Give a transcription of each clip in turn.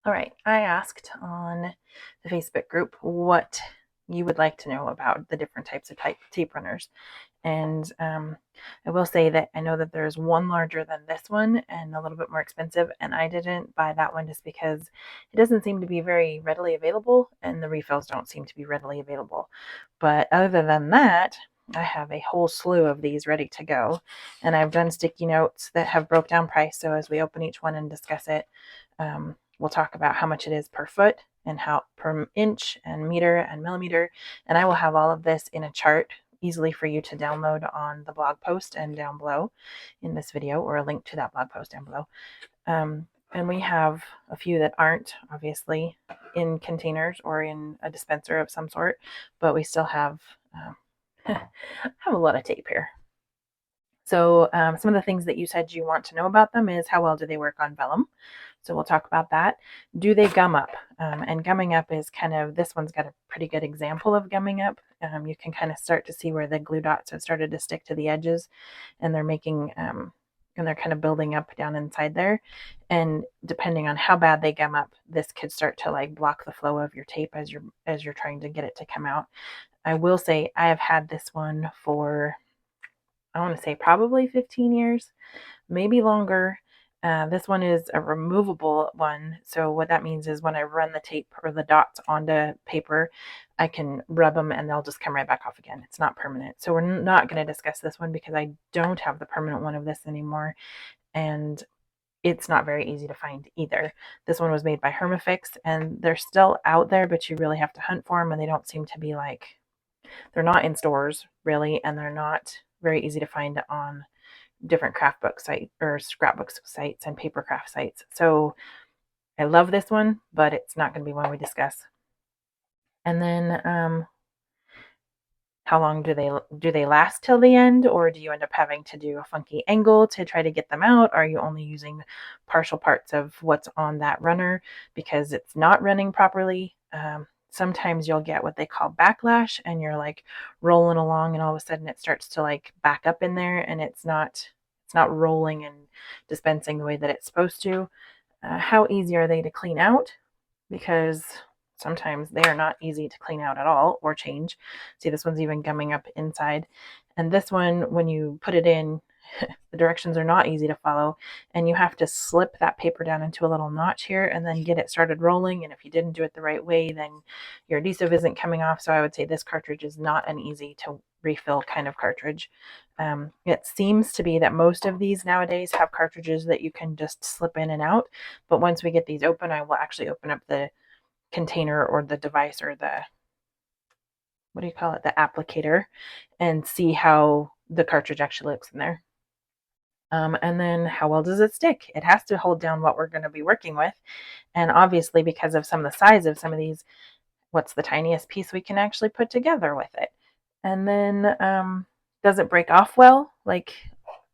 All right, I asked on the Facebook group what you would like to know about the different types of tape runners. And I will say that I know that there's one larger than this one and a little bit more expensive, and I didn't buy that one just because it doesn't seem to be very readily available, and the refills don't seem to be readily available. But other than that, I have a whole slew of these ready to go, and I've done sticky notes that have broke down price, so as we open each one and discuss it, we'll talk about how much it is per foot and how per inch and meter and millimeter, and I will have all of this in a chart easily for you to download on the blog post and down below in this video, or a link to that blog post down below. And we have a few that aren't obviously in containers or in a dispenser of some sort, but we still have have a lot of tape here. So some of the things that you said you want to know about them is how well do they work on vellum? So we'll talk about that. Do they gum up? And gumming up is kind of, this one's got a pretty good example of gumming up. You can kind of start to see where the glue dots have started to stick to the edges, and they're making, and they're kind of building up down inside there. And depending on how bad they gum up, this could start to like block the flow of your tape as you're trying to get it to come out. I will say I have had this one for, I want to say probably 15 years, maybe longer. This one is a removable one. So what that means is when I run the tape or the dots onto paper, I can rub them and they'll just come right back off again. It's not permanent. So we're not going to discuss this one because I don't have the permanent one of this anymore. And it's not very easy to find either. This one was made by Hermafix, and they're still out there, but you really have to hunt for them, and they don't seem to be like, they're not in stores really, and they're not very easy to find on different craft book sites or scrapbook sites and paper craft sites. So I love this one, but it's not going to be one we discuss. And then how long do they last till the end, or do you end up having to do a funky angle to try to get them out? Are you only using partial parts of what's on that runner because it's not running properly? Sometimes you'll get what they call backlash, and you're like rolling along and all of a sudden it starts to like back up in there, and it's not rolling and dispensing the way that it's supposed to. How easy are they to clean out? Because sometimes they are not easy to clean out at all or change. See, this one's even gumming up inside. And this one, when you put it in, the directions are not easy to follow, and you have to slip that paper down into a little notch here and then get it started rolling. And if you didn't do it the right way, then your adhesive isn't coming off. So I would say this cartridge is not an easy to refill kind of cartridge. It seems to be that most of these nowadays have cartridges that you can just slip in and out, but once we get these open, I will actually open up the container or the device or the, what do you call it, the applicator, and see how the cartridge actually looks in there. And then how well does it stick? It has to hold down what we're going to be working with. And obviously, because of some of the size of some of these, what's the tiniest piece we can actually put together with it? And then does it break off well? Like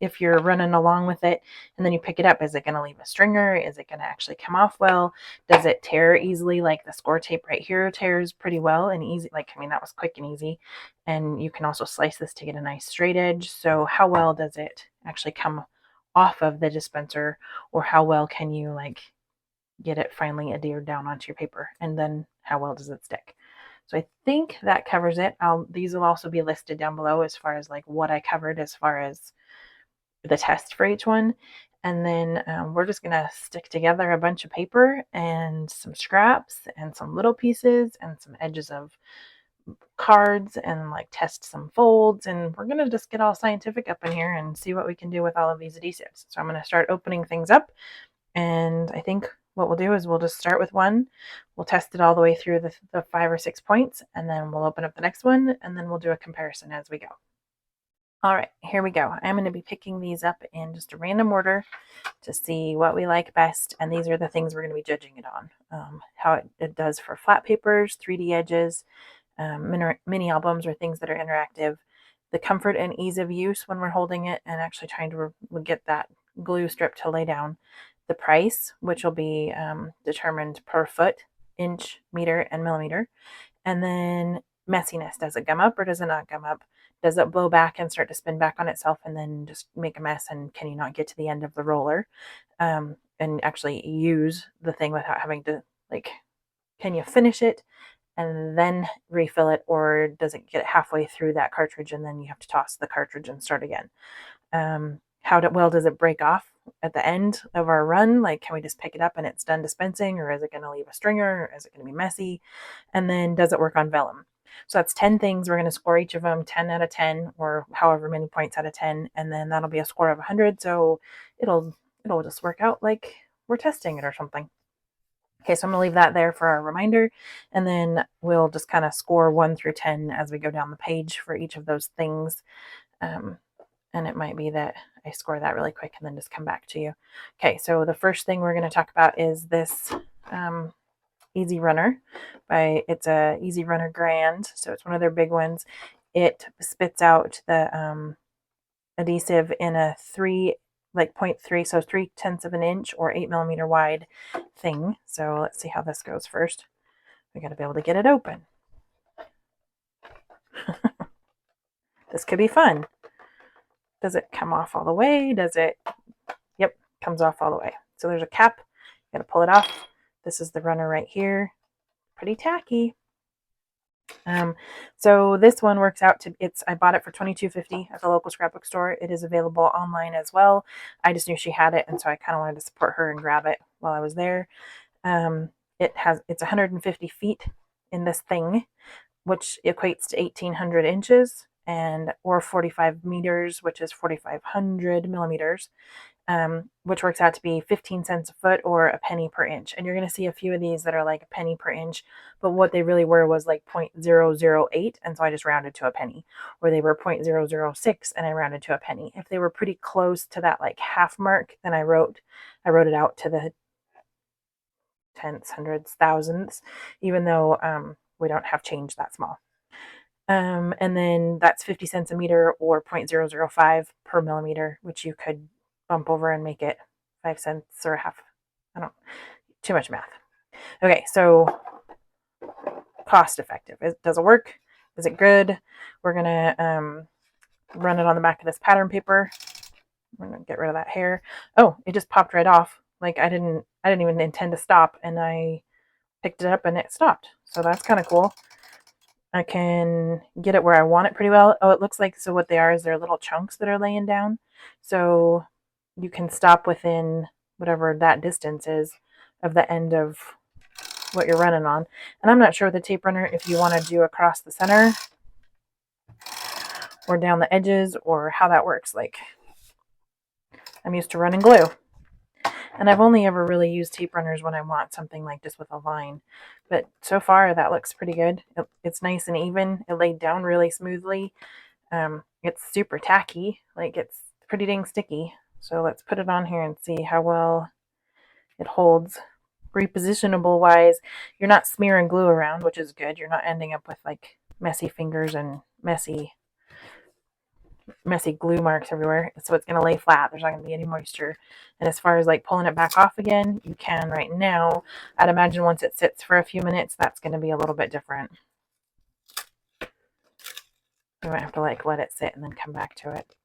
if you're running along with it and then you pick it up, is it going to leave a stringer? Is it going to actually come off well? Does it tear easily? Like the score tape right here tears pretty well and easy. Like, I mean, that was quick and easy. And you can also slice this to get a nice straight edge. So how well does it actually come off of the dispenser, or how well can you like get it finally adhered down onto your paper? And then how well does it stick? So I think that covers it. These will also be listed down below as far as like what I covered as far as the test for each one. And then we're just going to stick together a bunch of paper and some scraps and some little pieces and some edges of cards and like test some folds. And we're going to just get all scientific up in here and see what we can do with all of these adhesives. So I'm going to start opening things up. And I think what we'll do is we'll just start with one. We'll test it all the way through the 5 or 6 points, and then we'll open up the next one, and then we'll do a comparison as we go. All right, here we go. I'm going to be picking these up in just a random order to see what we like best, and these are the things we're going to be judging it on. How it does for flat papers, 3D edges, mini albums, or things that are interactive, the comfort and ease of use when we're holding it and actually trying to get that glue strip to lay down, the price, which will be determined per foot, inch, meter, and millimeter, and then messiness. Does it gum up or does it not gum up? Does it blow back and start to spin back on itself and then just make a mess, and can you not get to the end of the roller? and actually use the thing without having to, like, can you finish it and then refill it, or does it get halfway through that cartridge and then you have to toss the cartridge and start again? How well does it break off at the end of our run? Like, can we just pick it up and it's done dispensing, or is it going to leave a stringer, or is it going to be messy? And then, does it work on vellum? So that's 10 things. We're going to score each of them 10 out of 10, or however many points out of 10, and then that'll be a score of 100. So it'll just work out like we're testing it or something. Okay, so I'm going to leave that there for our reminder, and then we'll just kind of score 1 through 10 as we go down the page for each of those things. And it might be that I score that really quick and then just come back to you. Okay, so the first thing we're going to talk about is this Easy Runner. It's a Easy Runner Grand, so it's one of their big ones. It spits out the adhesive in a 0.3, so 0.3 of an inch or 8mm wide thing. So let's see how this goes first. We got to be able to get it open. This could be fun. Does it come off all the way? Does it? Yep, comes off all the way. So there's a cap. You got to pull it off. This is the runner right here. Pretty tacky. So this one works out to, I bought it for $22.50 at the local scrapbook store. It is available online as well. I just knew she had it, and so I kind of wanted to support her and grab it while I was there. It's 150 feet in this thing, which equates to 1,800 inches, or 45 meters, which is 4,500 millimeters, which works out to be 15 cents a foot or a penny per inch. And you're going to see a few of these that are like a penny per inch, but what they really were was like 0.008, and so I just rounded to a penny. Or they were 0.006 and I rounded to a penny. If they were pretty close to that like half mark, then I wrote it out to the tenths, hundreds, thousandths, even though we don't have change that small. And then that's 50 cents a meter or 0.005 per millimeter, which you could bump over and make it 5 cents or a half. Too much math. Okay, so cost effective. Does it work? Is it good? We're gonna run it on the back of this pattern paper. We're gonna get rid of that hair. Oh, it just popped right off. Like I didn't even intend to stop, and I picked it up and it stopped. So that's kind of cool. I can get it where I want it pretty well. Oh, it looks like, so what they are is they're little chunks that are laying down. So you can stop within whatever that distance is of the end of what you're running on. And I'm not sure with the tape runner if you want to do across the center or down the edges or how that works. Like, I'm used to running glue. And I've only ever really used tape runners when I want something like just with a line. But so far, that looks pretty good. It's nice and even. It laid down really smoothly. It's super tacky. Like, it's pretty dang sticky. So let's put it on here and see how well it holds. Repositionable wise, you're not smearing glue around, which is good. You're not ending up with like messy fingers and messy glue marks everywhere. So it's going to lay flat. There's not going to be any moisture. And as far as like pulling it back off again, you can right now. I'd imagine once it sits for a few minutes, that's going to be a little bit different. You might have to like let it sit and then come back to it.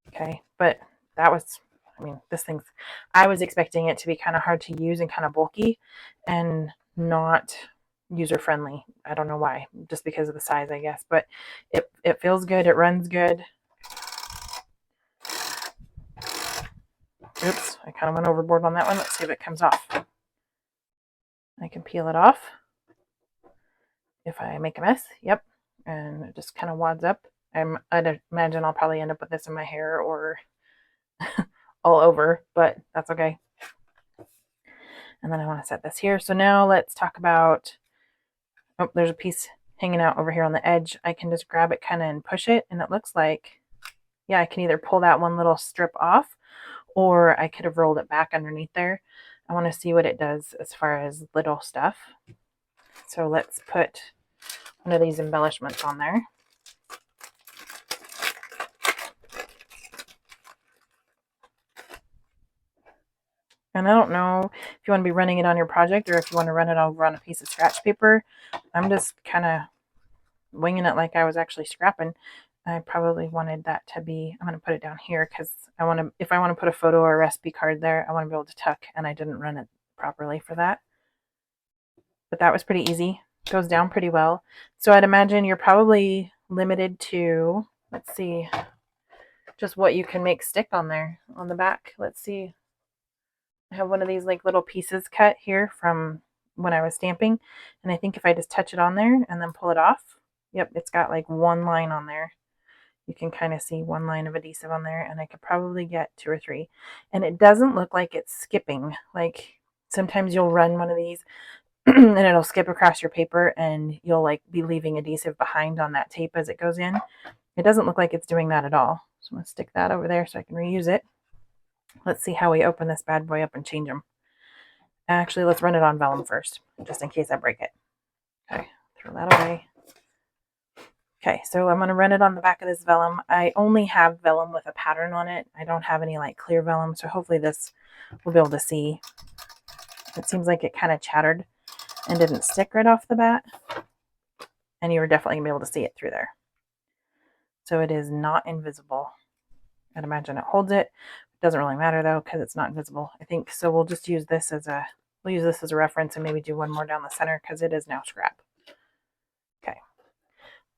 Okay, but that was, this thing's, I was expecting it to be kind of hard to use and kind of bulky and not user friendly. I don't know why, just because of the size, I guess, but it feels good. It runs good. Oops, I kind of went overboard on that one. Let's see if it comes off. I can peel it off if I make a mess. Yep, and it just kind of wads up. I'd imagine I'll probably end up with this in my hair or all over, but that's okay. And then I want to set this here. So now let's talk about, oh, there's a piece hanging out over here on the edge. I can just grab it kind of and push it, and it looks like, yeah, I can either pull that one little strip off, or I could have rolled it back underneath there. I want to see what it does as far as little stuff. So let's put one of these embellishments on there. And I don't know if you want to be running it on your project or if you want to run it over on a piece of scratch paper. I'm just kind of winging it like I was actually scrapping. I probably wanted that to be, I'm going to put it down here because if I want to put a photo or a recipe card there, I want to be able to tuck, and I didn't run it properly for that. But that was pretty easy. Goes down pretty well. So I'd imagine you're probably limited to, let's see, just what you can make stick on there on the back. Let's see. I have one of these like little pieces cut here from when I was stamping, and I think if I just touch it on there and then pull it off, yep, it's got like one line on there. You can kind of see one line of adhesive on there, and I could probably get 2 or 3. And it doesn't look like it's skipping. Like sometimes you'll run one of these and it'll skip across your paper, and you'll like be leaving adhesive behind on that tape as it goes in. It doesn't look like it's doing that at all. So I'm going to stick that over there so I can reuse it. Let's see how we open this bad boy up and change them. Actually, let's run it on vellum first, just in case I break it. Okay, throw that away. Okay, so I'm going to run it on the back of this vellum. I only have vellum with a pattern on it. I don't have any like clear vellum, so hopefully this will be able to see. It seems like it kind of chattered and didn't stick right off the bat. And you were definitely going to be able to see it through there. So it is not invisible. I'd imagine it holds it. It doesn't really matter though because it's not invisible, I think. So we'll just use this as a reference and maybe do one more down the center because it is now scrap. Okay.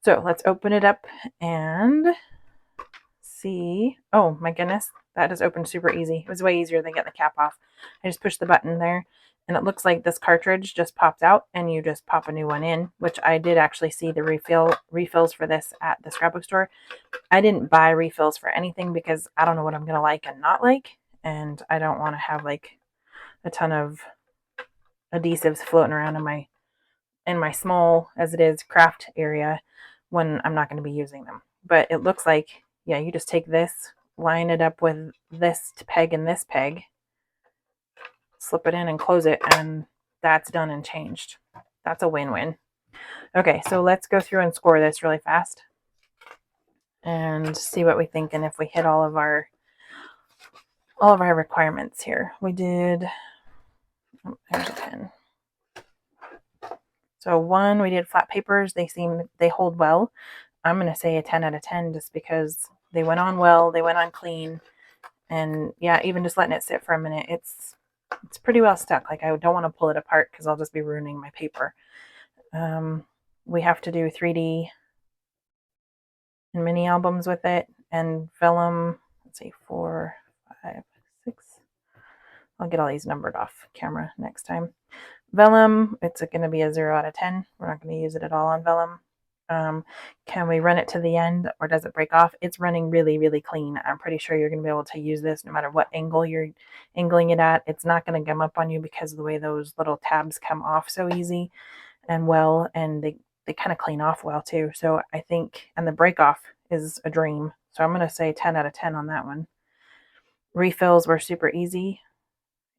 So let's open it up and see. Oh my goodness, that just opened super easy. It was way easier than getting the cap off. I just pushed the button there, and it looks like this cartridge just popped out and you just pop a new one in, which I did actually see the refills for this at the scrapbook store. I didn't buy refills for anything because I don't know what I'm going to like and not like, and I don't want to have like a ton of adhesives floating around in my small, as it is, craft area when I'm not going to be using them. But it looks like, yeah, you just take this, line it up with this peg and this peg, slip it in and close it, and that's done and changed. That's a win-win. Okay, so let's go through and score this really fast and see what we think and if we hit all of our requirements here. We did, oh, there's a 10. So 1, we did flat papers. They hold well. I'm going to say a 10 out of 10 just because they went on well, they went on clean, and yeah, even just letting it sit for a minute, it's pretty well stuck. Like I don't want to pull it apart because I'll just be ruining my paper. We have to do 3D and mini albums with it, and vellum, let's see, 4, 5, 6. I'll get all these numbered off camera next time. Vellum, it's going to be a 0 out of 10. We're not going to use it at all on vellum. Can we run it to the end, or does it break off? It's running really, really clean. I'm pretty sure you're going to be able to use this no matter what angle you're angling it at. It's not going to gum up on you because of the way those little tabs come off so easy and well, and they kind of clean off well too. So I think, and the break off is a dream. So I'm going to say 10 out of 10 on that one. Refills were super easy.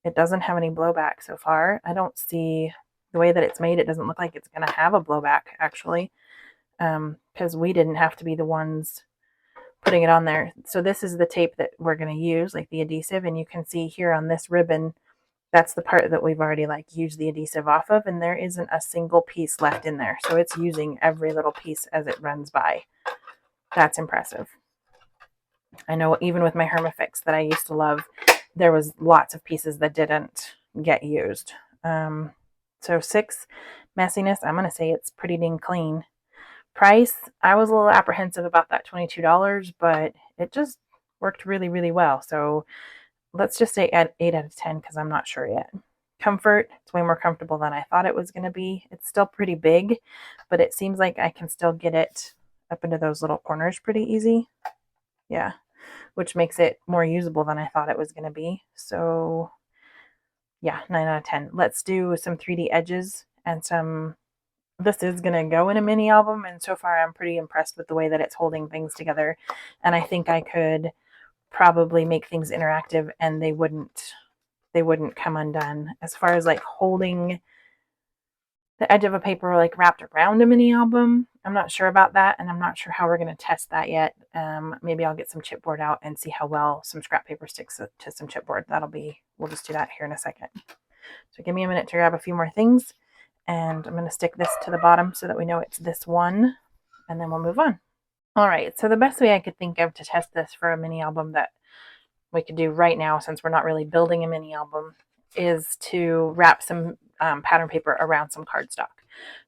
It doesn't have any blowback so far. I don't see the way that it's made. It doesn't look like it's going to have a blowback actually. Because we didn't have to be the ones putting it on there. So this is the tape that we're going to use, like the adhesive, and you can see here on this ribbon, that's the part that we've already like used the adhesive off of, and there isn't a single piece left in there. So it's using every little piece as it runs by. That's impressive. I know even with my Hermafix that I used to love, there was lots of pieces that didn't get used. So 6, messiness, I'm going to say it's pretty dang clean. Price, I was a little apprehensive about that $22, but it just worked really, really well. So let's just say at 8 out of 10 because I'm not sure yet. Comfort, it's way more comfortable than I thought it was going to be. It's still pretty big, but it seems like I can still get it up into those little corners pretty easy. Yeah, which makes it more usable than I thought it was going to be. So yeah, 9 out of 10. Let's do some 3D edges and some. This is going to go in a mini album, and so far I'm pretty impressed with the way that it's holding things together, and I think I could probably make things interactive and they wouldn't come undone. As far as like holding the edge of a paper like wrapped around a mini album, I'm not sure about that, and I'm not sure how we're going to test that yet. Maybe I'll get some chipboard out and see how well some scrap paper sticks to some chipboard. We'll just do that here in a second. So give me a minute to grab a few more things. And I'm going to stick this to the bottom so that we know it's this one, and then we'll move on. All right, so the best way I could think of to test this for a mini album that we could do right now, since we're not really building a mini album, is to wrap some pattern paper around some cardstock.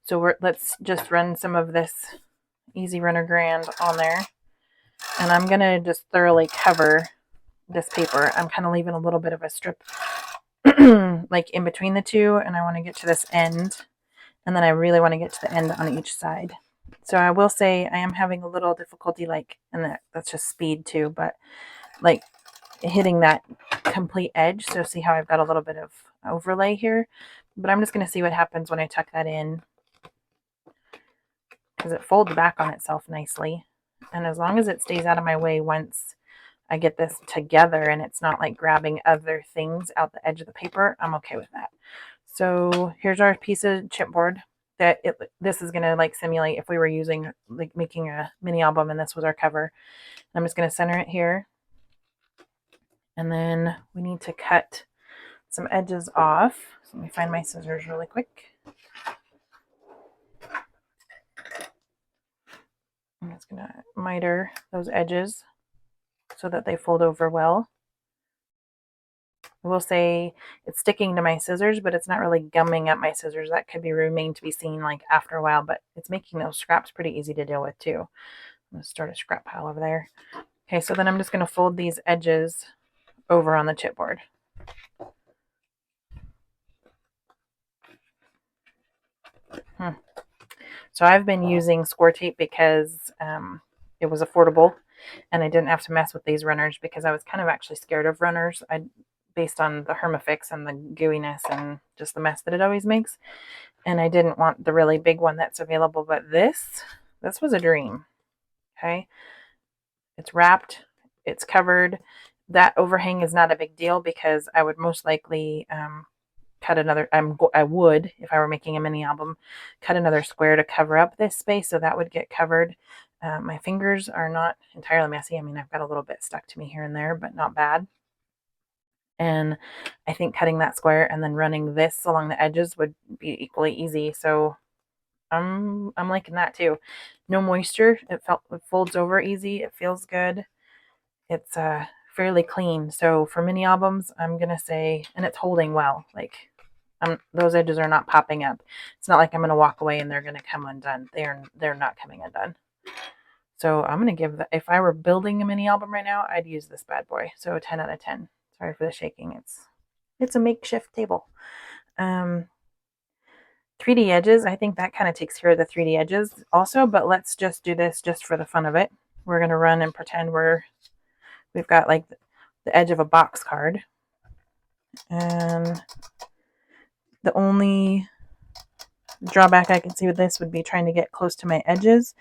So let's just run some of this Easy Runner Grand on there, and I'm gonna just thoroughly cover this paper. I'm kind of leaving a little bit of a strip like in between the two, and I want to get to this end, and then I really want to get to the end on each side. So I will say I am having a little difficulty, like, and that's just speed too, but like hitting that complete edge. So see how I've got a little bit of overlay here, but I'm just going to see what happens when I tuck that in, because it folds back on itself nicely. And as long as it stays out of my way once I get this together and it's not like grabbing other things out the edge of the paper, I'm okay with that. So here's our piece of chipboard that this is going to like simulate if we were using, like, making a mini album and this was our cover. I'm just going to center it here. And then we need to cut some edges off. So let me find my scissors really quick. I'm just going to miter those edges so that they fold over well. I will say it's sticking to my scissors, but it's not really gumming up my scissors. That could remain to be seen like after a while, but it's making those scraps pretty easy to deal with too. I'm going to start a scrap pile over there. Okay, so then I'm just going to fold these edges over on the chipboard. So I've been using score tape because it was affordable and I didn't have to mess with these runners, because I was kind of actually scared of runners. Based on the Hermafix and the gooiness and just the mess that it always makes. And I didn't want the really big one that's available, but this was a dream. Okay. It's wrapped, it's covered. That overhang is not a big deal because I would most likely cut another, I would, if I were making a mini album, cut another square to cover up this space, so that would get covered. My fingers are not entirely messy. I mean, I've got a little bit stuck to me here and there, but not bad. And I think cutting that square and then running this along the edges would be equally easy. So I'm liking that too. No moisture. It folds over easy. It feels good. It's fairly clean. So for mini albums, I'm gonna say, and it's holding well. Like, those edges are not popping up. It's not like I'm gonna walk away and they're gonna come undone. They're not coming undone. So I'm gonna give if I were building a mini album right now, I'd use this bad boy. So 10 out of 10. Sorry for the shaking. It's a makeshift table. 3D edges, I think that kind of takes care of the 3D edges also, but let's just do this just for the fun of it. We're going to run and pretend we've got like the edge of a box card. And the only drawback I can see with this would be trying to get close to my edges,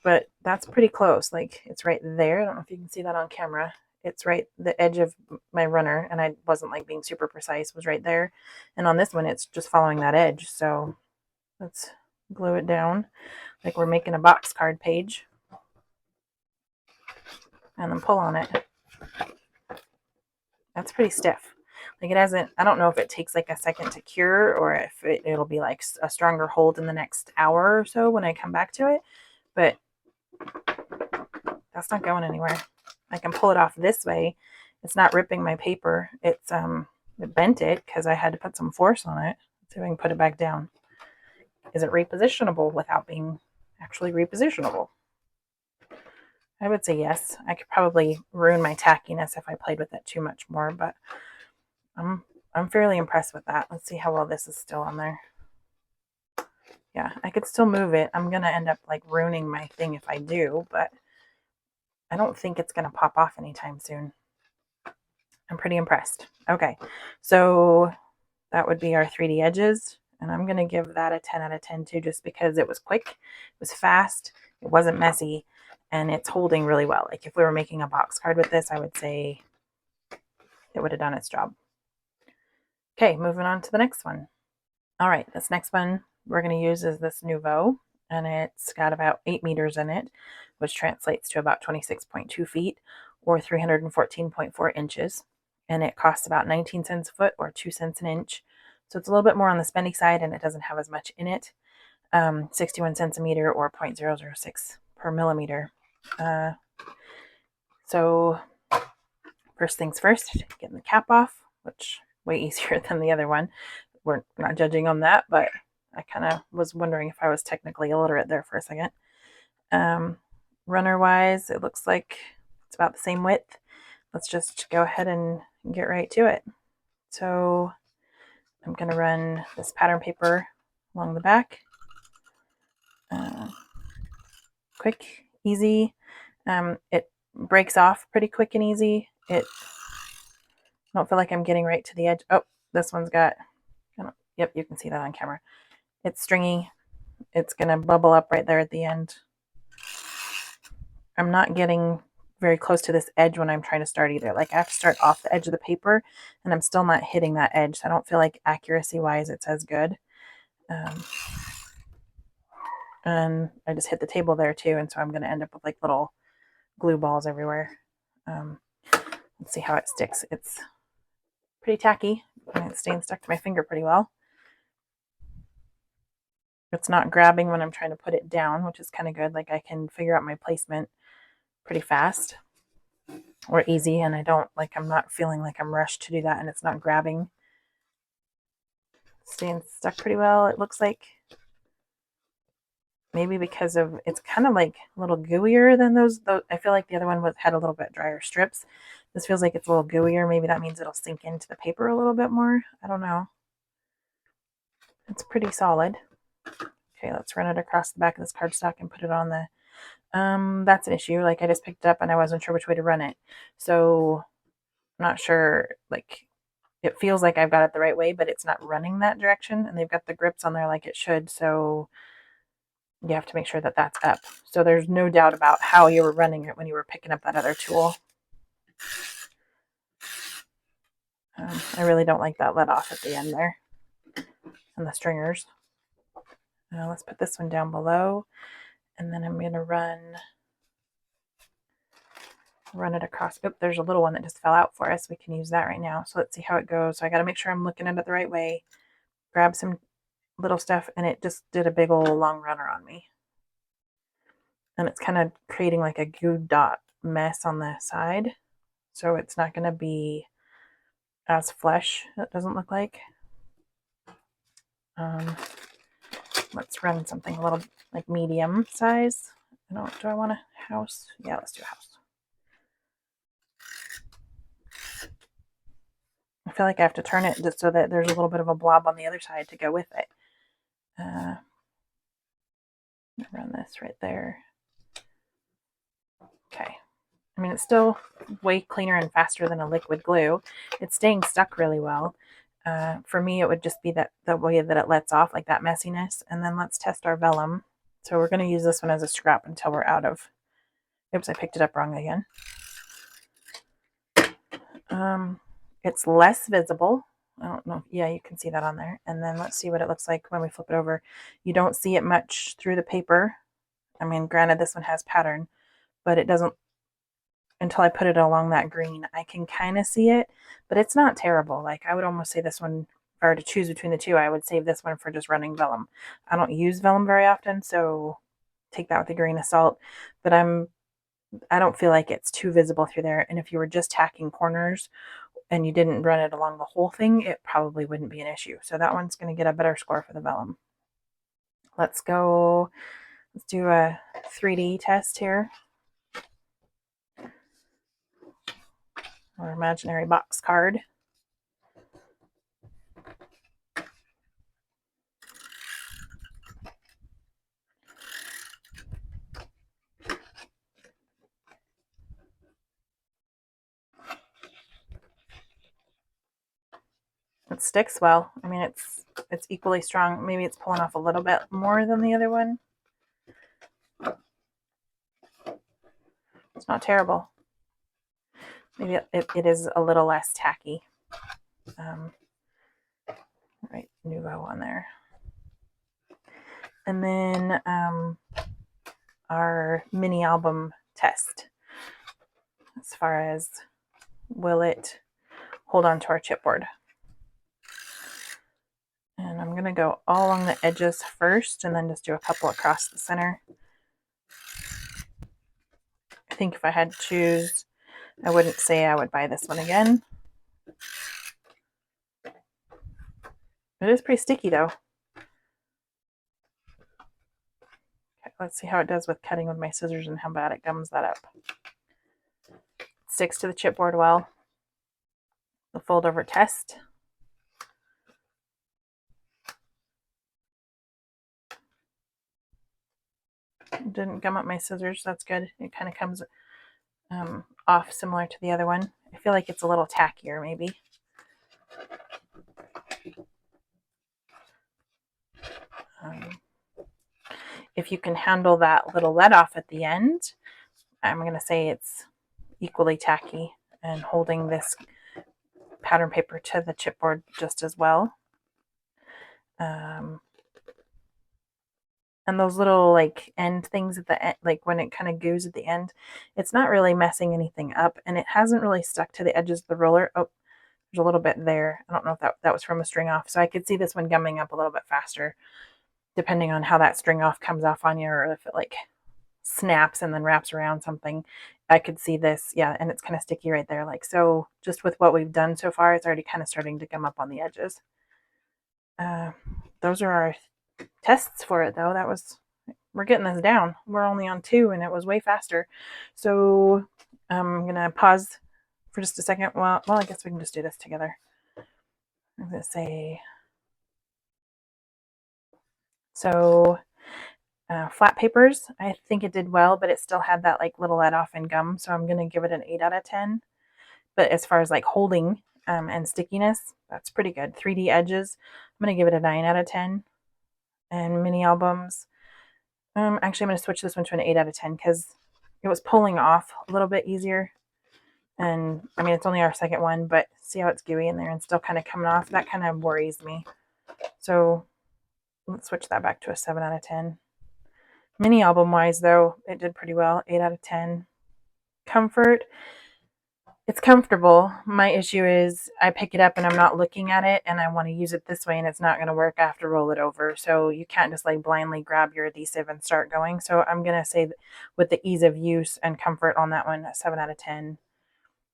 but that's pretty close. Like, it's right there. I don't know if you can see that on camera. It's right, the edge of my runner, and I wasn't like being super precise, was right there. And on this one, it's just following that edge. So let's glue it down like we're making a box card page. And then pull on it. That's pretty stiff. Like, it hasn't, I don't know if it takes like a second to cure or if it'll be like a stronger hold in the next hour or so when I come back to it. But that's not going anywhere. I can pull it off this way. It's not ripping my paper. It bent it because I had to put some force on it. Let's see if I can put it back down. Is it repositionable without being actually repositionable? I would say yes. I could probably ruin my tackiness if I played with it too much more, but I'm fairly impressed with that. Let's see how well this is still on there. Yeah, I could still move it. I'm going to end up like ruining my thing if I do, but I don't think it's going to pop off anytime soon. I'm pretty impressed. Okay, so that would be our 3D edges, and I'm going to give that a 10 out of 10 too, just because it was quick, it was fast, it wasn't messy, and it's holding really well. Like, if we were making a box card with this, I would say it would have done its job. Okay, moving on to the next one. All right, this next one we're going to use is this Nuvo, and it's got about 8 meters in it, which translates to about 26.2 feet or 314.4 inches. And it costs about 19 cents a foot or 2 cents an inch. So it's a little bit more on the spendy side, and it doesn't have as much in it. 61 cents a meter or 0.006 per millimeter. So first things first, getting the cap off, which way easier than the other one. We're not judging on that, but I kind of was wondering if I was technically illiterate there for a second. Runner wise, it looks like it's about the same width. Let's just go ahead and get right to it. So I'm going to run this pattern paper along the back. Quick, easy. It breaks off pretty quick and easy. I don't feel like I'm getting right to the edge. Oh, this one's got, yep, you can see that on camera. It's stringy. It's going to bubble up right there at the end. I'm not getting very close to this edge when I'm trying to start either. Like I have to start off the edge of the paper and I'm still not hitting that edge. So I don't feel like accuracy wise it's as good. And I just hit the table there too. And so I'm going to end up with like little glue balls everywhere. Let's see how it sticks. It's pretty tacky and it's staying stuck to my finger pretty well. It's not grabbing when I'm trying to put it down, which is kind of good. Like I can figure out my placement pretty fast or easy, and I'm not feeling like I'm rushed to do that, and it's not grabbing. Staying stuck pretty well, it looks like. Maybe because of it's kind of like a little gooier than those. I feel like the other one had a little bit drier strips. This feels like it's a little gooier. Maybe that means it'll sink into the paper a little bit more. I don't know. It's pretty solid. Okay, let's run it across the back of this cardstock and put it on the that's an issue. Like I just picked it up and I wasn't sure which way to run it. So I'm not sure, like it feels like I've got it the right way, but it's not running that direction, and they've got the grips on there like it should. So you have to make sure that that's up. So there's no doubt about how you were running it when you were picking up that other tool. I really don't like that let off at the end there and the stringers. Let's put this one down below, and then I'm going to run it across. Oop, there's a little one that just fell out for us. We can use that right now. So let's see how it goes. So I got to make sure I'm looking at it the right way. Grab some little stuff, and it just did a big old long runner on me. And it's kind of creating like a goo dot mess on the side. So it's not going to be as flush, it doesn't look like. Let's run something a little like medium size. Do I want a house? Yeah, let's do a house. I feel like I have to turn it just so that there's a little bit of a blob on the other side to go with it. Run this right there. Okay. I mean, it's still way cleaner and faster than a liquid glue. It's staying stuck really well. For me, it would just be that the way that it lets off, like that messiness. And then let's test our vellum. So we're going to use this one as a scrap until we're out of... Oops, I picked it up wrong again. It's less visible. I don't know. Yeah, you can see that on there. And then let's see what it looks like when we flip it over. You don't see it much through the paper. I mean, granted, this one has pattern, but it doesn't, until I put it along that green. I can kind of see it, but it's not terrible. Like I would almost say this one, if I were to choose between the two, I would save this one for just running vellum. I don't use vellum very often, so take that with a grain of salt, but I don't feel like it's too visible through there. And if you were just tacking corners and you didn't run it along the whole thing, it probably wouldn't be an issue. So that one's going to get a better score for the vellum. Let's do a 3D test here. Our imaginary box card. It sticks well. I mean, it's equally strong. Maybe it's pulling off a little bit more than the other one. It's not terrible. Maybe it is a little less tacky. Right, Nuvo on there. And then our mini album test. As far as will it hold on to our chipboard. And I'm going to go all along the edges first and then just do a couple across the center. I think if I had to choose, I wouldn't say I would buy this one again. It is pretty sticky though. Okay, let's see how it does with cutting with my scissors and how bad it gums that up. It sticks to the chipboard well. The fold over test. Didn't gum up my scissors, that's good. It kind of comes off similar to the other one. I feel like it's a little tackier maybe. If you can handle that little let off at the end, I'm going to say it's equally tacky and holding this pattern paper to the chipboard just as well. And those little like end things at the end, like when it kind of goes at the end, it's not really messing anything up, and it hasn't really stuck to the edges of the roller. Oh, there's a little bit there. I don't know if that was from a string off, so I could see this one gumming up a little bit faster depending on how that string off comes off on you, or if it like snaps and then wraps around something. I could see this, yeah, and it's kind of sticky right there. Like, so just with what we've done so far, it's already kind of starting to gum up on the edges. Those are our tests for it though. We're getting this down. We're only on 2 and it was way faster. So I'm gonna pause for just a second. Well, I guess we can just do this together. I'm gonna say, so flat papers, I think it did well, but it still had that like little let off and gum. So I'm gonna give it an 8 out of 10. But as far as like holding and stickiness, that's pretty good. 3D edges, I'm gonna give it a 9 out of 10. And mini albums, actually I'm gonna switch this one to an 8 out of 10 because it was pulling off a little bit easier. And I mean, it's only our second one, but see how it's gooey in there and still kind of coming off? That kind of worries me. So let's switch that back to a 7 out of 10. Mini album wise though, it did pretty well. 8 out of 10. Comfort, it's comfortable. My issue is I pick it up and I'm not looking at it and I want to use it this way and it's not going to work. I have to roll it over. So you can't just like blindly grab your adhesive and start going. So I'm going to say with the ease of use and comfort on that one, a 7 out of 10.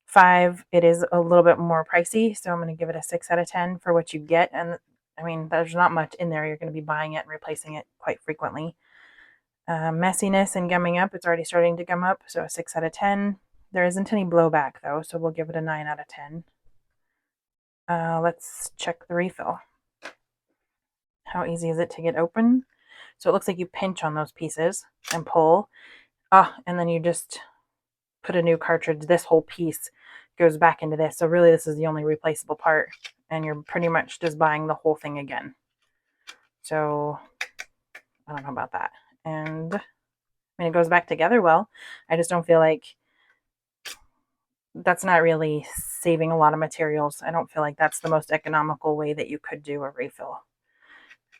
5, it is a little bit more pricey, so I'm going to give it a 6 out of 10 for what you get. And I mean, there's not much in there. You're going to be buying it and replacing it quite frequently. Messiness and gumming up, it's already starting to gum up, so a 6 out of 10. There isn't any blowback though, so we'll give it a 9 out of 10. Let's check the refill. How easy is it to get open? So it looks like you pinch on those pieces and pull. And then you just put a new cartridge. This whole piece goes back into this. So really this is the only replaceable part and you're pretty much just buying the whole thing again. So I don't know about that. And I mean, it goes back together well. I just don't feel like that's not really saving a lot of materials. I don't feel like that's the most economical way that you could do a refill.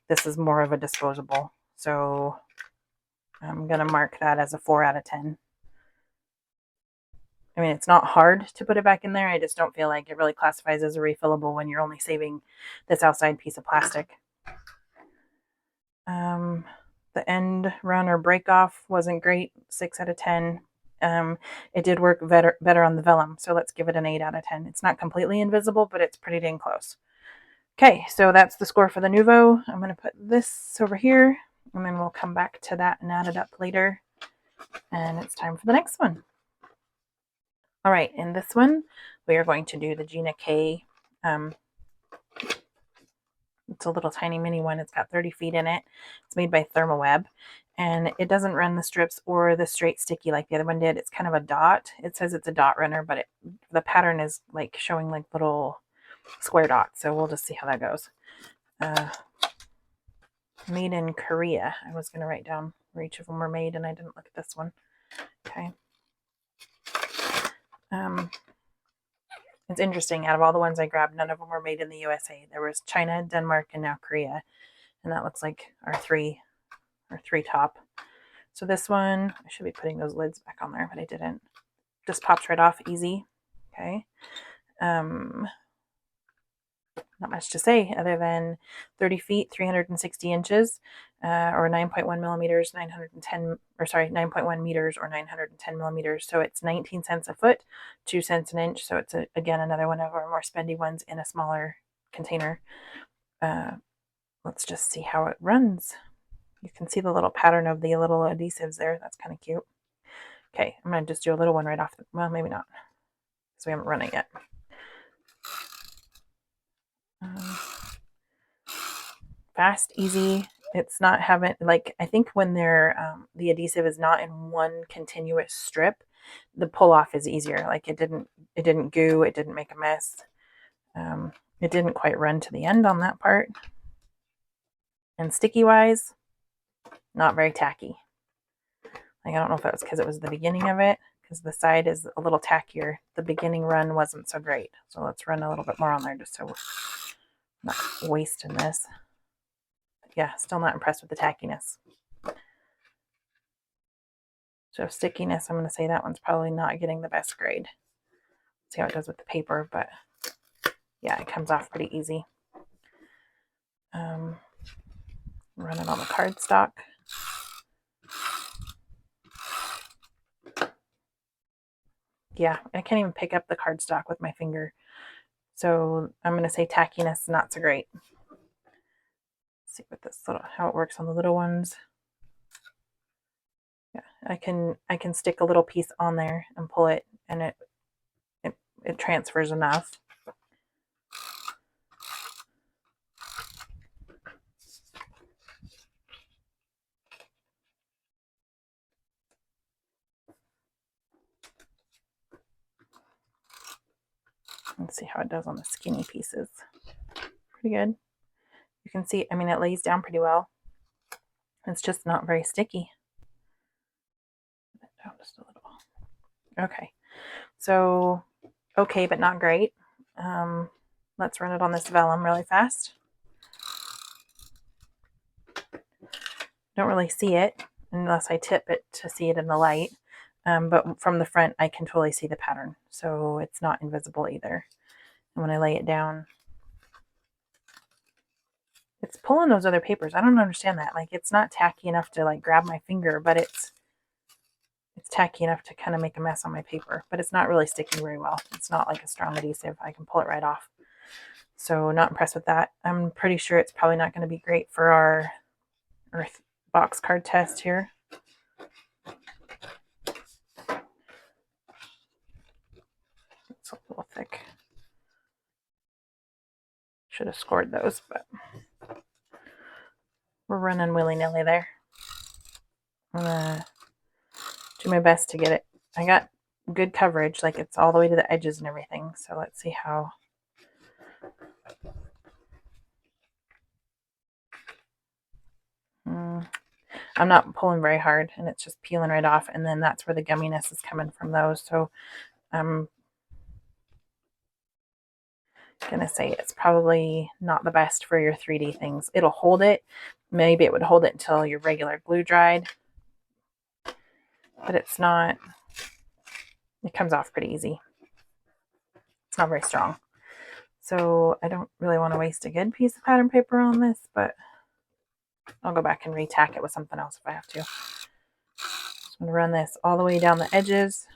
This is more of a disposable. So I'm going to mark that as a 4 out of 10. I mean, it's not hard to put it back in there. I just don't feel like it really classifies as a refillable when you're only saving this outside piece of plastic. The end run or break off wasn't great. 6 out of 10. It did work better on the vellum, so let's give it an 8 out of 10. It's not completely invisible, but it's pretty dang close. Okay, so that's the score for the Nuvo. I'm going to put this over here, and then we'll come back to that and add it up later. And it's time for the next one. All right, in this one, we are going to do the Gina K. It's a little tiny mini one. It's got 30 feet in it. It's made by Thermoweb, and it doesn't run the strips or the straight sticky like the other one did. It's kind of a dot. It says it's a dot runner, but the pattern is like showing like little square dots. So we'll just see how that goes. Made in Korea. I was going to write down where each of them were made, and I didn't look at this one. Okay. It's interesting. Out of all the ones I grabbed, none of them were made in the USA. There was China, Denmark, and now Korea. And that looks like our three top. So this one, I should be putting those lids back on there, but I didn't. Just pops right off easy. Okay. not much to say other than 30 feet, 360 inches, or 9.1 millimeters, 9.1 meters or 910 millimeters. So it's 19 cents a foot, 2 cents an inch. So it's, again, another one of our more spendy ones in a smaller container. Let's just see how it runs. You can see the little pattern of the little adhesives there. That's kind of cute. Okay, I'm going to just do a little one right off. Well, maybe not, because we haven't run it yet. Fast, easy. It's not having, like, I think when they're the adhesive is not in one continuous strip, the pull off is easier. Like it didn't goo, it didn't make a mess. It didn't quite run to the end on that part. And sticky wise, not very tacky. Like, I don't know if that was because it was the beginning of it, because the side is a little tackier. The beginning run wasn't so great. So let's run a little bit more on there just so we're not wasting this. But yeah, still not impressed with the tackiness. So stickiness, I'm going to say that one's probably not getting the best grade. See how it does with the paper, but yeah, it comes off pretty easy. Run it on the cardstock. Yeah, I can't even pick up the cardstock with my finger. So I'm going to say tackiness, not so great. Let's see what this little, how it works on the little ones. Yeah, I can stick a little piece on there and pull it, and it transfers enough. Let's see how it does on the skinny pieces. Pretty good. You can see, I mean, it lays down pretty well. It's just not very sticky. Down just a little. Okay, so okay, but not great. Let's run it on this vellum really fast. Don't really see it unless I tip it to see it in the light. But from the front, I can totally see the pattern. So it's not invisible either. And when I lay it down, it's pulling those other papers. I don't understand that. Like, it's not tacky enough to like grab my finger, but it's tacky enough to kind of make a mess on my paper. But it's not really sticking very well. It's not like a strong adhesive. I can pull it right off. So not impressed with that. I'm pretty sure it's probably not going to be great for our box card test here. It's a little thick. Should have scored those, but we're running willy-nilly there. I'm gonna do my best to get it. I got good coverage, like it's all the way to the edges and everything. So let's see how. I'm not pulling very hard, and it's just peeling right off, and then that's where the gumminess is coming from those. So I'm gonna say it's probably not the best for your 3D things. It'll hold it. Maybe it would hold it until your regular glue dried, but it's not. It comes off pretty easy. It's not very strong. So I don't really want to waste a good piece of pattern paper on this, but I'll go back and retack it with something else if I have to. So I'm going to run this all the way down the edges.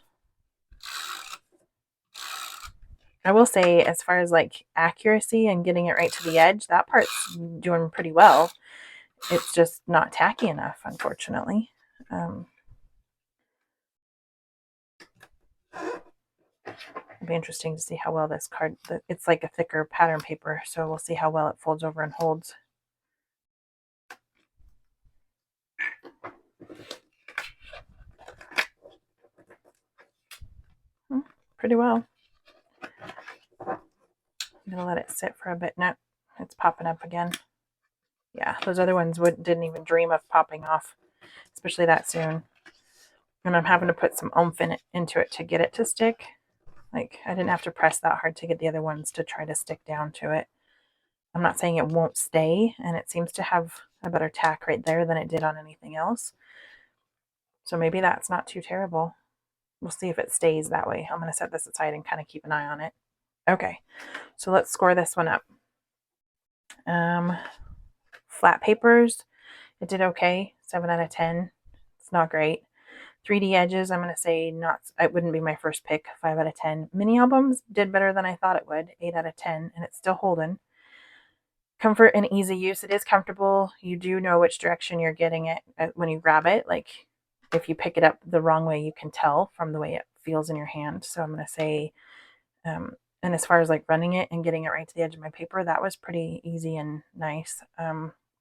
I will say, as far as like accuracy and getting it right to the edge, that part's doing pretty well. It's just not tacky enough, unfortunately. It'll be interesting to see how well this card, it's like a thicker pattern paper, so we'll see how well it folds over and holds. Pretty well. I'm gonna let it sit for a bit. No, it's popping up again. Yeah, those other ones didn't even dream of popping off, especially that soon. And I'm having to put some oomph into it to get it to stick. Like, I didn't have to press that hard to get the other ones to try to stick down to it. I'm not saying it won't stay, and it seems to have a better tack right there than it did on anything else. So maybe that's not too terrible. We'll see if it stays that way. I'm going to set this aside and kind of keep an eye on it. Okay, so let's score this one up. Flat papers, it did okay, 7 out of 10. It's not great. 3D edges, I'm going to say not, it wouldn't be my first pick, 5 out of 10. Mini albums did better than I thought it would, 8 out of 10, and it's still holding. Comfort and easy use, it is comfortable. You do know which direction you're getting it when you grab it. Like if you pick it up the wrong way, you can tell from the way it feels in your hand. So I'm going to say, and as far as like running it and getting it right to the edge of my paper, that was pretty easy and nice.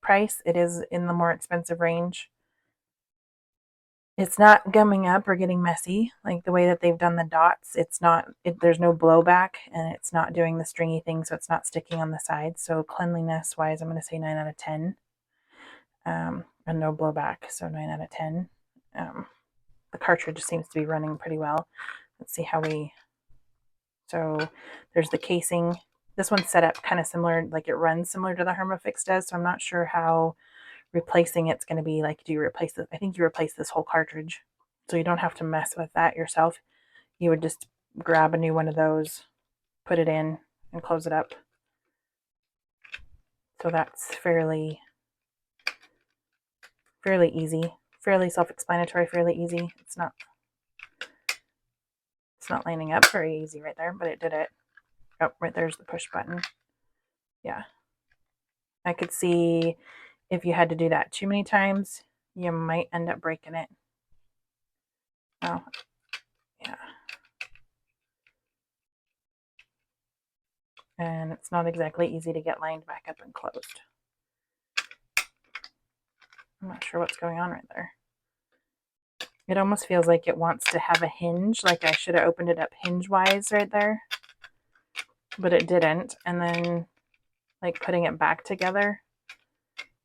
Price, it is in the more expensive range. It's not gumming up or getting messy like the way that they've done the dots. It's not, there's no blowback, and it's not doing the stringy thing, so it's not sticking on the sides. So cleanliness wise, I'm going to say 9 out of 10. And no blowback, so 9 out of 10. The cartridge seems to be running pretty well. Let's see how we, so there's the casing. This one's set up kind of similar, like it runs similar to the Hermafix does, so I'm not sure how replacing it's going to be. Like, do you replace it? I think you replace this whole cartridge, so you don't have to mess with that yourself. You would just grab a new one of those, put it in, and close it up. So that's fairly easy, fairly self-explanatory, fairly easy. It's not lining up very easy right there, but it did it. Oh, right there's the push button. Yeah, I could see if you had to do that too many times, you might end up breaking it. Oh, yeah. And it's not exactly easy to get lined back up and closed. I'm not sure what's going on right there. It almost feels like it wants to have a hinge, like I should have opened it up hinge-wise right there, but it didn't. And then, like, putting it back together,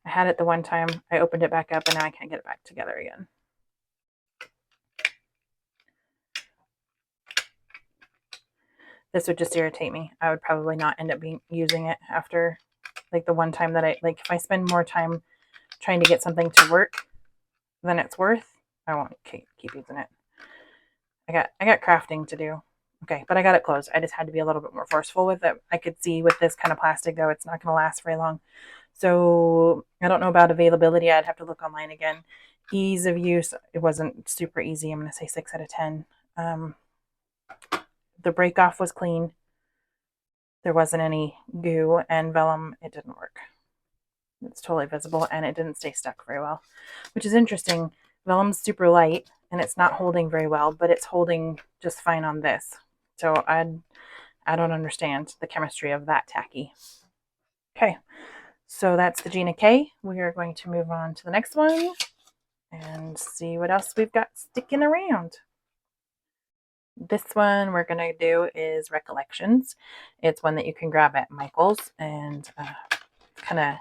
I had it the one time, I opened it back up, and now I can't get it back together again. This would just irritate me. I would probably not end up using it after, like, the one time that if I spend more time trying to get something to work than it's worth, I won't keep using it. I got crafting to do. Okay, but I got it closed. I just had to be a little bit more forceful with it. I could see with this kind of plastic, though, it's not going to last very long. So I don't know about availability. I'd have to look online again. Ease of use, it wasn't super easy. I'm going to say 6 out of 10. The break off was clean. There wasn't any goo, and vellum, it didn't work. It's totally visible, and it didn't stay stuck very well, which is interesting. Vellum's super light, and it's not holding very well, but it's holding just fine on this. So I don't understand the chemistry of that tacky. Okay, so that's the Gina K. We are going to move on to the next one and see what else we've got sticking around. This one we're going to do is Recollections. It's one that you can grab at Michael's, and kind of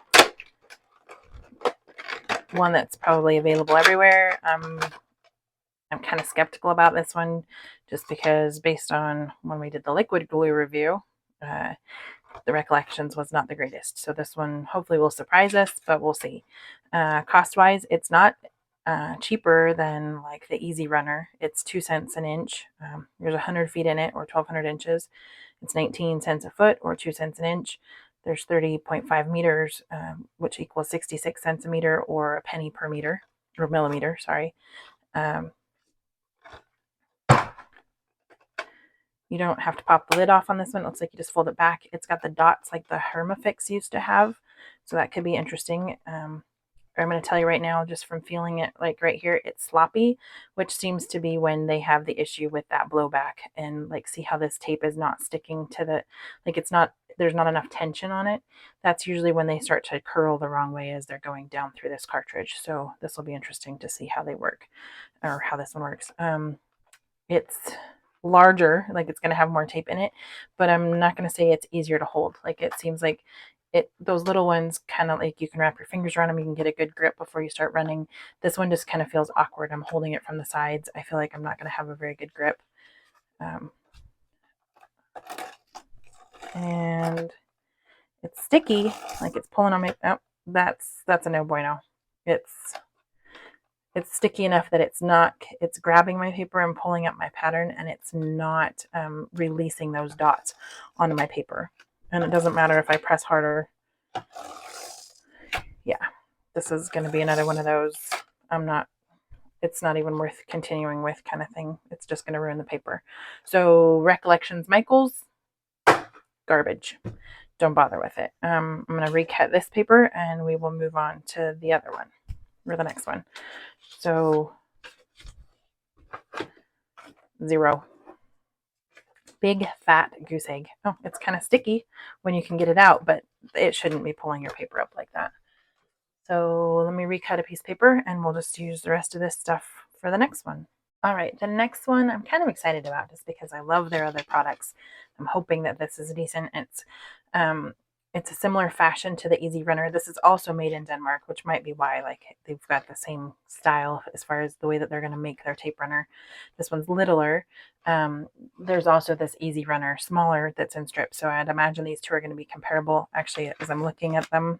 one that's probably available everywhere. I'm kind of skeptical about this one just because based on when we did the liquid glue review, the Recollections was not the greatest. So this one hopefully will surprise us, but we'll see. Cost-wise, it's not cheaper than like the Easy Runner. It's 2 cents an inch. There's 100 feet in it, or 1,200 inches. It's 19 cents a foot, or 2 cents an inch. There's 30.5 meters, which equals 66 cents a meter, or a penny per meter, or millimeter, sorry. You don't have to pop the lid off on this one. It looks like you just fold it back. It's got the dots like the Hermafix used to have, so that could be interesting. I'm going to tell you right now, just from feeling it, like right here, it's sloppy, which seems to be when they have the issue with that blowback. And like, see how this tape is not sticking to the, like it's not, there's not enough tension on it. That's usually when they start to curl the wrong way as they're going down through this cartridge. So this will be interesting to see how they work, or how this one works. It's larger, like it's going to have more tape in it, but I'm not going to say it's easier to hold. Like it seems like those little ones kind of like you can wrap your fingers around them, you can get a good grip before you start running. This one just kind of feels awkward. I'm holding it from the sides. I feel like I'm not going to have a very good grip. And it's sticky, like it's pulling on my, oh, that's a no bueno. It's sticky enough that it's grabbing my paper and pulling up my pattern, and it's not releasing those dots onto my paper. And it doesn't matter if I press harder, Yeah, this is going to be another one of those it's not even worth continuing with kind of thing. It's just going to ruin the paper. So Recollections Michaels, garbage. Don't bother with it. I'm going to recut this paper and we will move on to the other one or the next one. So 0. Big fat goose egg. Oh, it's kind of sticky when you can get it out, but it shouldn't be pulling your paper up like that. So let me recut a piece of paper and we'll just use the rest of this stuff for the next one. All right, the next one I'm kind of excited about just because I love their other products. I'm hoping that this is decent. It's a similar fashion to the Easy Runner. This is also made in Denmark, which might be why they've got the same style as far as the way that they're going to make their tape runner. This one's littler. There's also this Easy Runner, smaller, that's in strips. So I'd imagine these two are going to be comparable. Actually, as I'm looking at them,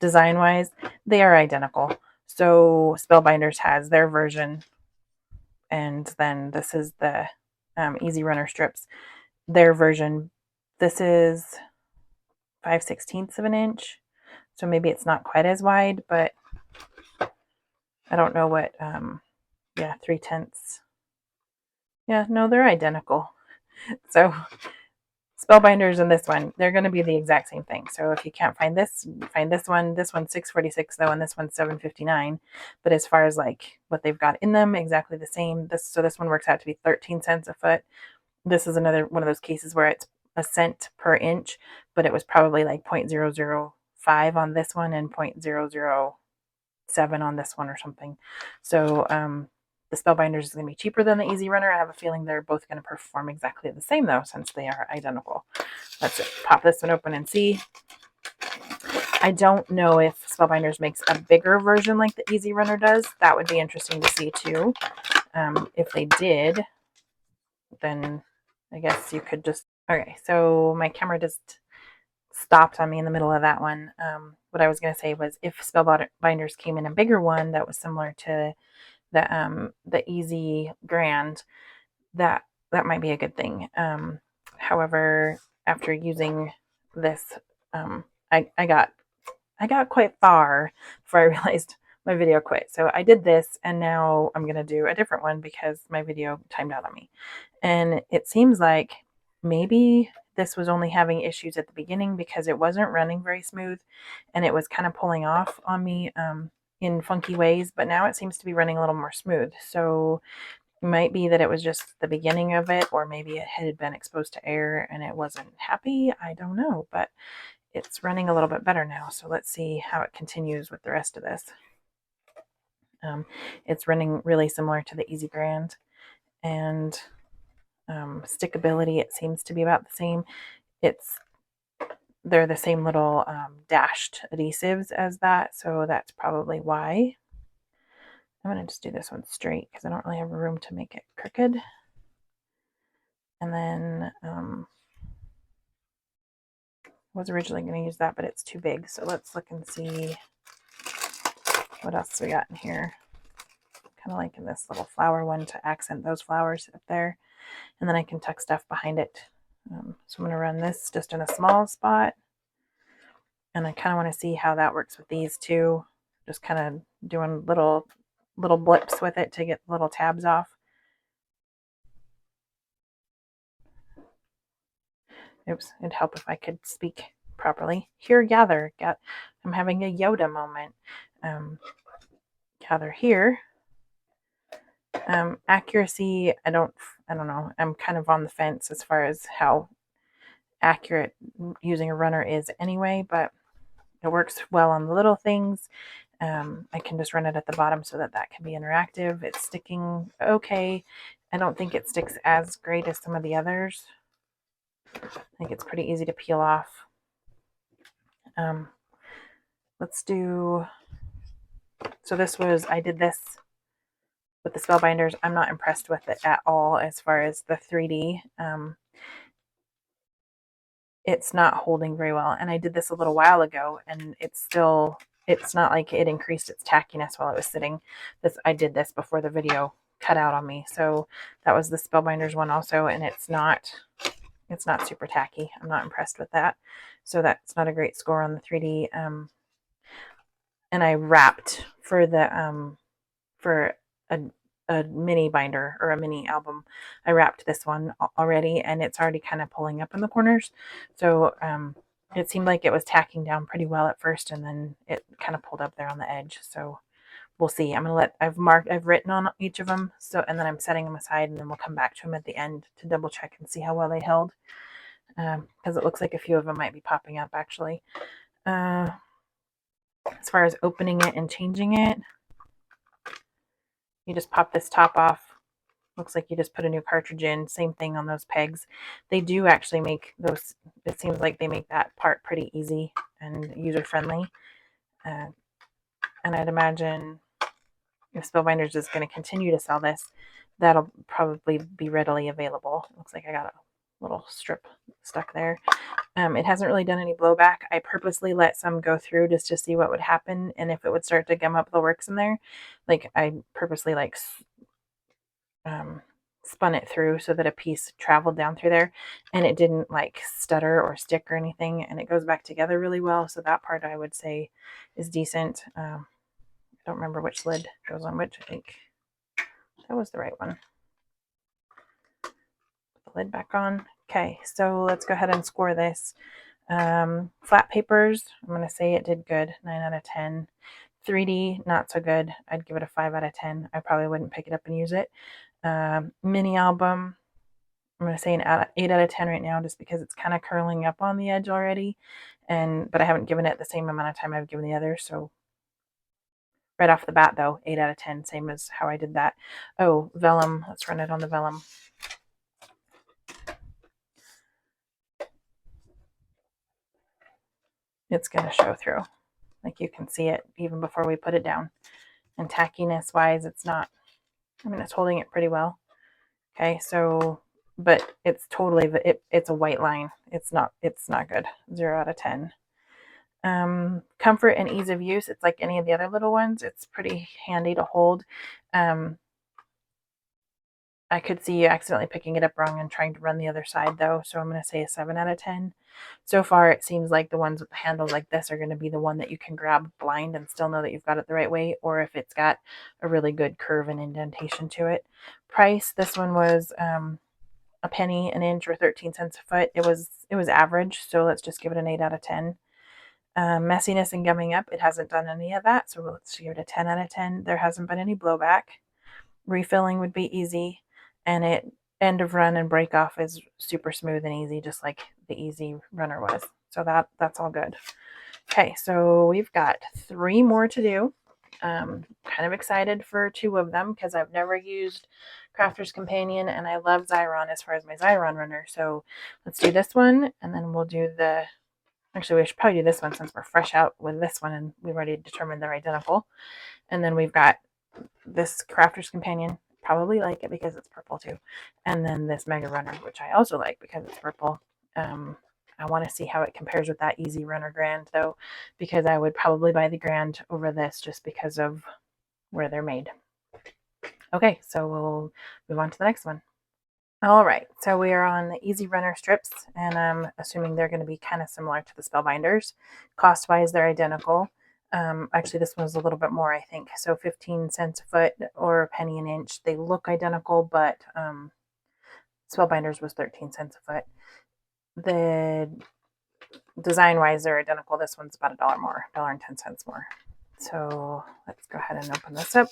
design-wise, they are identical. So Spellbinders has their version, and then this is the Easy Runner strips. Their version, this is 5/16 of an inch, so maybe it's not quite as wide, but I don't know what, 3/10. Yeah, no, they're identical. So Spellbinders and this one, they're going to be the exact same thing. So if you can't find this, find this one. This one's $6.46 though, and this one's $7.59. But as far as like what they've got in them, exactly the same. This one works out to be 13 cents a foot. This is another one of those cases where it's a cent per inch, but it was probably like 0.005 on this one and 0.007 on this one or something. So the Spellbinders is going to be cheaper than the Easy Runner. I have a feeling they're both going to perform exactly the same though, since they are identical. Let's pop this one open and see. I don't know if Spellbinders makes a bigger version like the Easy Runner does. That would be interesting to see too. If they did, then I guess you could just... Okay, so my camera just stopped on me in the middle of that one. What I was going to say was if Spellbinders came in a bigger one that was similar to the Easy Grand, that might be a good thing. However, after using this, I got quite far before I realized my video quit. So I did this, and now I'm going to do a different one because my video timed out on me. And it seems like maybe this was only having issues at the beginning because it wasn't running very smooth and it was kind of pulling off on me in funky ways, but now it seems to be running a little more smooth. So it might be that it was just the beginning of it, or maybe it had been exposed to air and it wasn't happy. I don't know, but it's running a little bit better now. So let's see how it continues with the rest of this. It's running really similar to the Easy Grand, and stickability, it seems to be about the same. They're the same little dashed adhesives as that, so that's probably why. I'm going to just do this one straight because I don't really have room to make it crooked. And then I was originally going to use that, but it's too big. So let's look and see what else we got in here. Kind of like in this little flower one to accent those flowers up there. And then I can tuck stuff behind it. So I'm going to run this just in a small spot. And I kind of want to see how that works with these two. Just kind of doing little blips with it to get little tabs off. Oops, it'd help if I could speak properly. Here, gather. I'm having a Yoda moment. Gather here. Accuracy, I don't know. I'm kind of on the fence as far as how accurate using a runner is anyway, but it works well on the little things. I can just run it at the bottom so that can be interactive. It's sticking okay. I don't think it sticks as great as some of the others. I think it's pretty easy to peel off. Let's do... So I did this with the Spellbinders. I'm not impressed with it at all as far as the 3D. It's not holding very well. And I did this a little while ago, and it's not like it increased its tackiness while it was sitting. I did this before the video cut out on me. So that was the Spellbinders one also, and it's not it's not super tacky. I'm not impressed with that. So that's not a great score on the 3D. And I wrapped for the for a, a mini binder or a mini album. I wrapped this one already, and it's already kind of pulling up in the corners. So it seemed like it was tacking down pretty well at first, and then it kind of pulled up there on the edge. So we'll see. I've written on each of them. So, and then I'm setting them aside, and then we'll come back to them at the end to double check and see how well they held. Because it looks like a few of them might be popping up actually. As far as opening it and changing it, you just pop this top off. Looks like you just put a new cartridge in. Same thing on those pegs. They do actually make those, it seems like they make that part pretty easy and user-friendly. And I'd imagine if Spellbinders is going to continue to sell this, that'll probably be readily available. Looks like I got a little strip stuck there. It hasn't really done any blowback. I purposely let some go through just to see what would happen and if it would start to gum up the works in there. Like I purposely like spun it through so that a piece traveled down through there and it didn't like stutter or stick or anything, and it goes back together really well. So that part I would say is decent. I don't remember which lid goes on which. I think that was the right one. Put the lid back on. Okay, so let's go ahead and score this. Flat papers, I'm going to say it did good, 9 out of 10. 3D, not so good. I'd give it a 5 out of 10. I probably wouldn't pick it up and use it. Mini album, I'm going to say an 8 out of 10 right now just because it's kind of curling up on the edge already. But I haven't given it the same amount of time I've given the others. So right off the bat, though, 8 out of 10, same as how I did that. Oh, vellum. Let's run it on the vellum. It's going to show through. Like you can see it even before we put it down. And tackiness wise, it's not, I mean, it's holding it pretty well. Okay, so, but it's totally, it's a white line. It's not good. 0 out of 10. Comfort and ease of use. It's like any of the other little ones. It's pretty handy to hold. I could see you accidentally picking it up wrong and trying to run the other side though. So I'm going to say a 7 out of 10. So far, it seems like the ones with the handles like this are going to be the one that you can grab blind and still know that you've got it the right way, or if it's got a really good curve and indentation to it. Price, this one was a penny an inch or 13 cents a foot. It was average, so let's just give it an 8 out of 10. Messiness and gumming up, it hasn't done any of that, so let's give it a 10 out of 10. There hasn't been any blowback. Refilling would be easy, and it end of run and break off is super smooth and easy, just like the Easy Runner was. So that's all good. Okay, so we've got 3 more to do. Kind of excited for 2 of them because I've never used Crafter's Companion and I love Xyron as far as my Xyron runner. So let's do this one, and then we'll do the, actually we should probably do this one since we're fresh out with this one and we've already determined they're identical. And then we've got this Crafter's Companion, probably like it because it's purple too, and then this Mega Runner, which I also like because it's purple. I want to see how it compares with that Easy Runner Grand though, because I would probably buy the Grand over this just because of where they're made. Okay, so we'll move on to the next one. All right, so we are on the Easy Runner strips, and I'm assuming they're going to be kind of similar to the Spellbinders. Cost-wise, they're identical. Actually, this one's a little bit more, I think. So 15 cents a foot or a penny an inch. They look identical, but Spellbinders was 13 cents a foot. The design-wise, they're identical. This one's about $1 more, $1.10 more. So let's go ahead and open this up.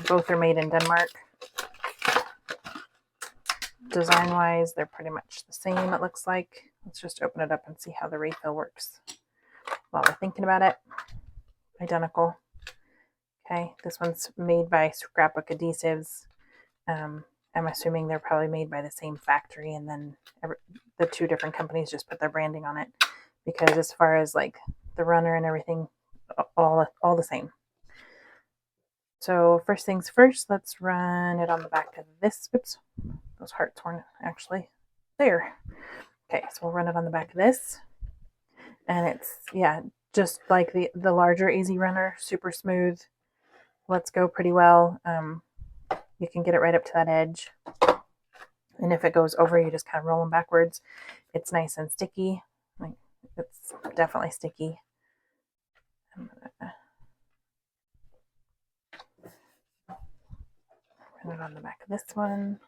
Both are made in Denmark. Design-wise, they're pretty much the same, it looks like. Let's just open it up and see how the refill works while we're thinking about it. Identical. Okay, this one's made by Scrapbook Adhesives. I'm assuming they're probably made by the same factory, and then the 2 different companies just put their branding on it, because as far as like the runner and everything, all the same. So first things first, let's run it on the back of this. Oops, those hearts weren't actually there. Okay, so we'll run it on the back of this, and it's, yeah, just like the larger Easy Runner, super smooth. Let's go pretty well. You can get it right up to that edge. And if it goes over, you just kind of roll them backwards. It's nice and sticky. Like, it's definitely sticky. I'm gonna run it on the back of this one.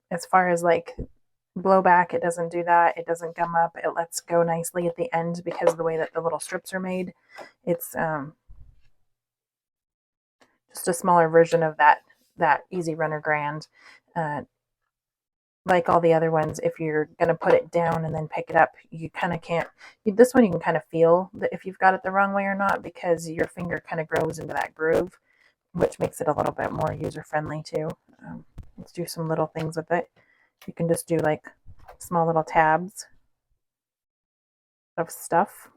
As far as like blowback, it doesn't do that. It doesn't gum up. It lets go nicely at the end because of the way that the little strips are made. It's just a smaller version of that Easy Runner Grand. Like all the other ones, if you're going to put it down and then pick it up, you kind of can't. This one you can kind of feel that if you've got it the wrong way or not, because your finger kind of grows into that groove, which makes it a little bit more user friendly too. Let's do some little things with it. You can just do like small little tabs of stuff,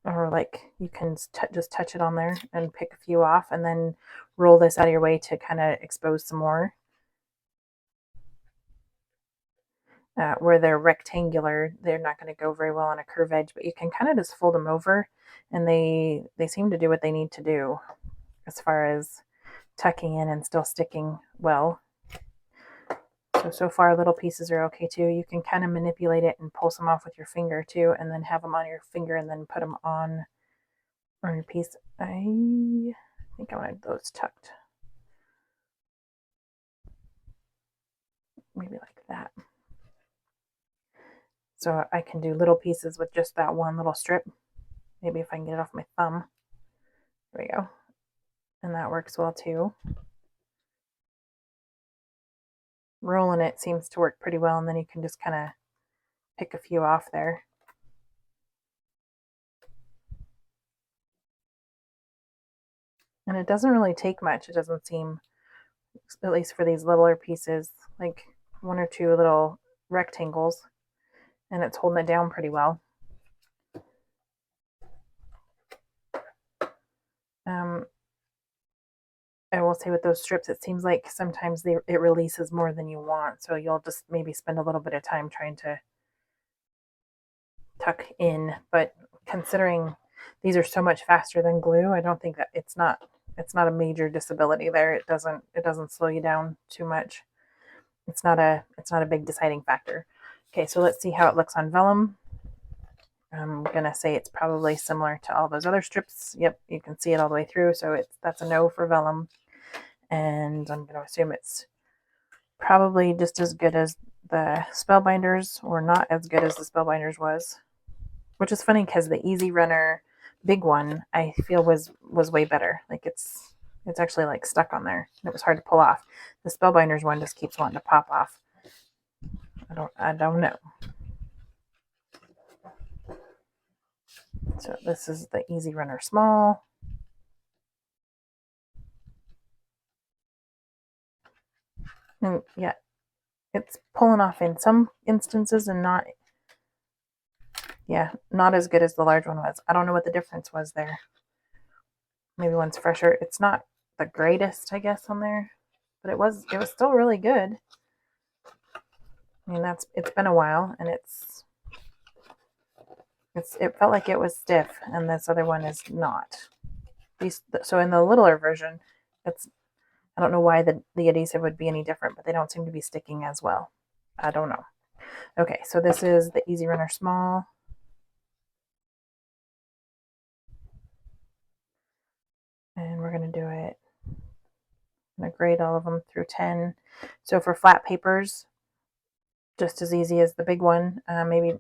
or like you can just touch it on there and pick a few off, and then roll this out of your way to kind of expose some more. Where they're rectangular, they're not going to go very well on a curved edge, but you can kind of just fold them over, and they seem to do what they need to do as far as tucking in and still sticking well. So far little pieces are okay too. You can kind of manipulate it and pull some off with your finger too, and then have them on your finger and then put them on your piece. I think I wanted those tucked. Maybe like that. So I can do little pieces with just that one little strip. Maybe if I can get it off my thumb. There we go. And that works well too. Rolling it seems to work pretty well, and then you can just kind of pick a few off there. And it doesn't really take much. It doesn't seem, at least for these littler pieces, like one or two little rectangles, and it's holding it down pretty well. I will say with those strips, it seems like sometimes it releases more than you want, so you'll just maybe spend a little bit of time trying to tuck in. But considering these are so much faster than glue, I don't think that it's not a major disability there. It doesn't slow you down too much. It's not a big deciding factor. Okay, so let's see how it looks on vellum. I'm gonna say it's probably similar to all those other strips. Yep, you can see it all the way through, so that's a no for vellum. And I'm gonna assume it's probably just as good as the Spellbinders, or not as good as the Spellbinders was. Which is funny because the Easy Runner big one I feel was way better. Like it's actually like stuck on there. It was hard to pull off. The Spellbinders one just keeps wanting to pop off. I don't know. So this is the Easy Runner small. And yeah, it's pulling off in some instances and not as good as the large one was. I don't know what the difference was there. Maybe one's fresher. It's not the greatest, I guess, on there, but it was still really good. I mean, it's been a while, and it felt like it was stiff, and this other one is not. So in the littler version, I don't know why the adhesive would be any different, but they don't seem to be sticking as well. I don't know. Okay, so this is the Easy Runner small. And we're going to do it. I'm going to grade all of them through 10. So for flat papers, just as easy as the big one. Maybe,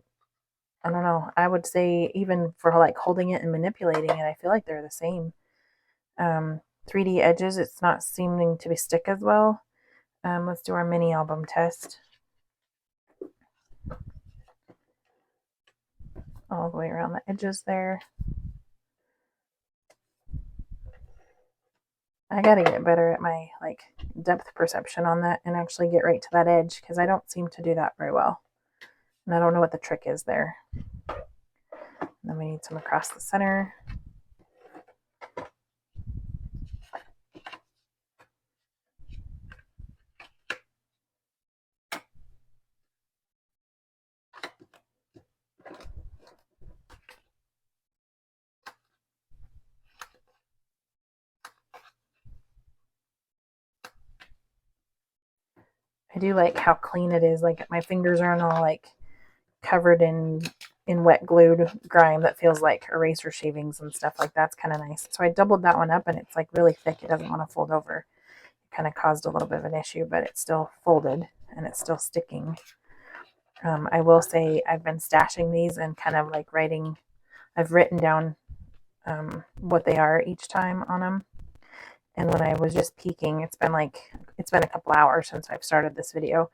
I don't know, I would say even for like holding it and manipulating it, I feel like they're the same. 3D edges, it's not seeming to be stick as well. Let's do our mini album test. All the way around the edges there. I gotta get better at my like depth perception on that and actually get right to that edge, because I don't seem to do that very well. And I don't know what the trick is there. And then we need some across the center. do like how clean it is. Like my fingers aren't all like covered in wet glued grime that feels like eraser shavings and stuff. Like that's kind of nice. So I doubled that one up, and it's like really thick. It doesn't want to fold over. It kind of caused a little bit of an issue, but it's still folded and it's still sticking. I will say I've been stashing these and kind of like I've written down what they are each time on them. And when I was just peeking, it's been a couple hours since I've started this video.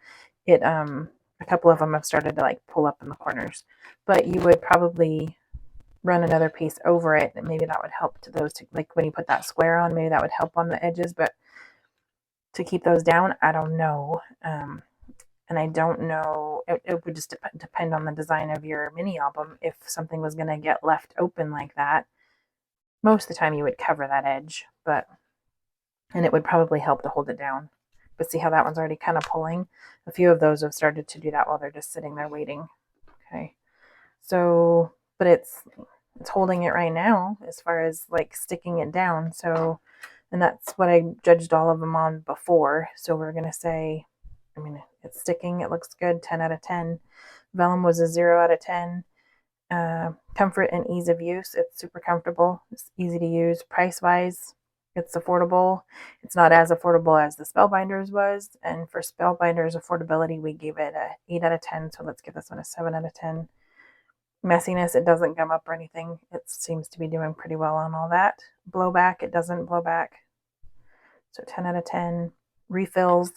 A couple of them have started to like pull up in the corners, but you would probably run another piece over it, and maybe that would help to those, like when you put that square on, maybe that would help on the edges, but to keep those down, I don't know. And I don't know, it would just depend on the design of your mini album. If something was going to get left open like that, most of the time you would cover that edge, and it would probably help to hold it down. But see how that one's already kind of pulling? A few of those have started to do that while they're just sitting there waiting. Okay. So, but it's holding it right now as far as like sticking it down. So, and that's what I judged all of them on before. So we're going to say, I mean, it's sticking. It looks good. 10 out of 10. Vellum was a 0 out of 10. Comfort and ease of use. It's super comfortable. It's easy to use. Price-wise, it's affordable. It's not as affordable as the Spellbinders was. And for Spellbinders affordability, we gave it a 8 out of 10. So let's give this one a 7 out of 10. Messiness, it doesn't gum up or anything. It seems to be doing pretty well on all that. Blowback, it doesn't blow back. So 10 out of 10. Refills,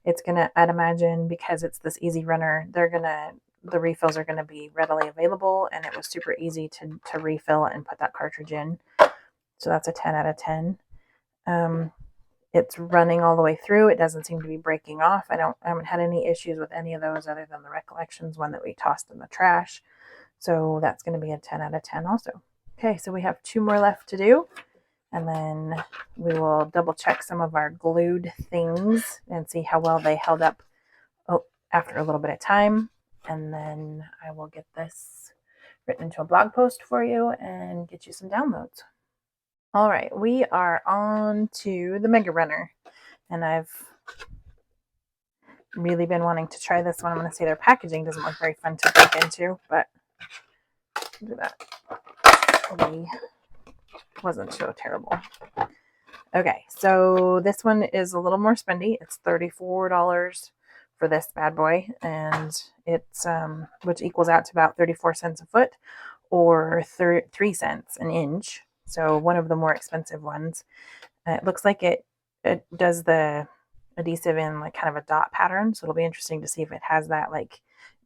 it's going to, I'd imagine, because it's this easy runner, the refills are going to be readily available, and it was super easy to refill and put that cartridge in. So that's a 10 out of 10. It's running all the way through. It doesn't seem to be breaking off. I haven't had any issues with any of those other than the Recollections one that we tossed in the trash. So that's going to be a 10 out of 10 also. Okay, so we have 2 more left to do. And then we will double check some of our glued things and see how well they held up after a little bit of time. And then I will get this written into a blog post for you and get you some downloads. All right, we are on to the Mega Runner. And I've really been wanting to try this one. I'm going to say their packaging doesn't look very fun to break into, but look at that. Wasn't so terrible. Okay, so this one is a little more spendy. It's $34 for this bad boy, and it's which equals out to about 34 cents a foot or 3 cents an inch. So one of the more expensive ones. It looks like it does the adhesive in like kind of a dot pattern, so it'll be interesting to see if it has that like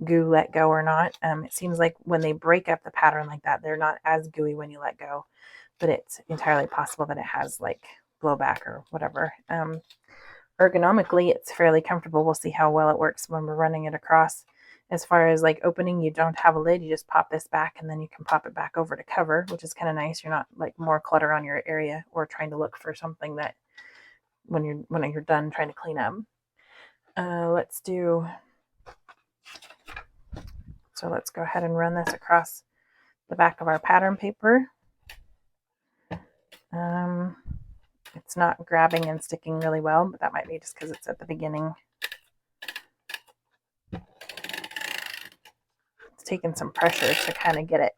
goo let go or not. It seems like when they break up the pattern like that, they're not as gooey when you let go, but it's entirely possible that it has like blowback or whatever. Ergonomically, it's fairly comfortable. We'll see how well it works when we're running it across. As far as like opening, you don't have a lid. You just pop this back, and then you can pop it back over to cover, which is kind of nice. You're not like more clutter on your area or trying to look for something that when you're done trying to clean up. Let's go ahead and run this across the back of our pattern paper. It's not grabbing and sticking really well, but that might be just because it's at the beginning. It's taking some pressure to kind of get it.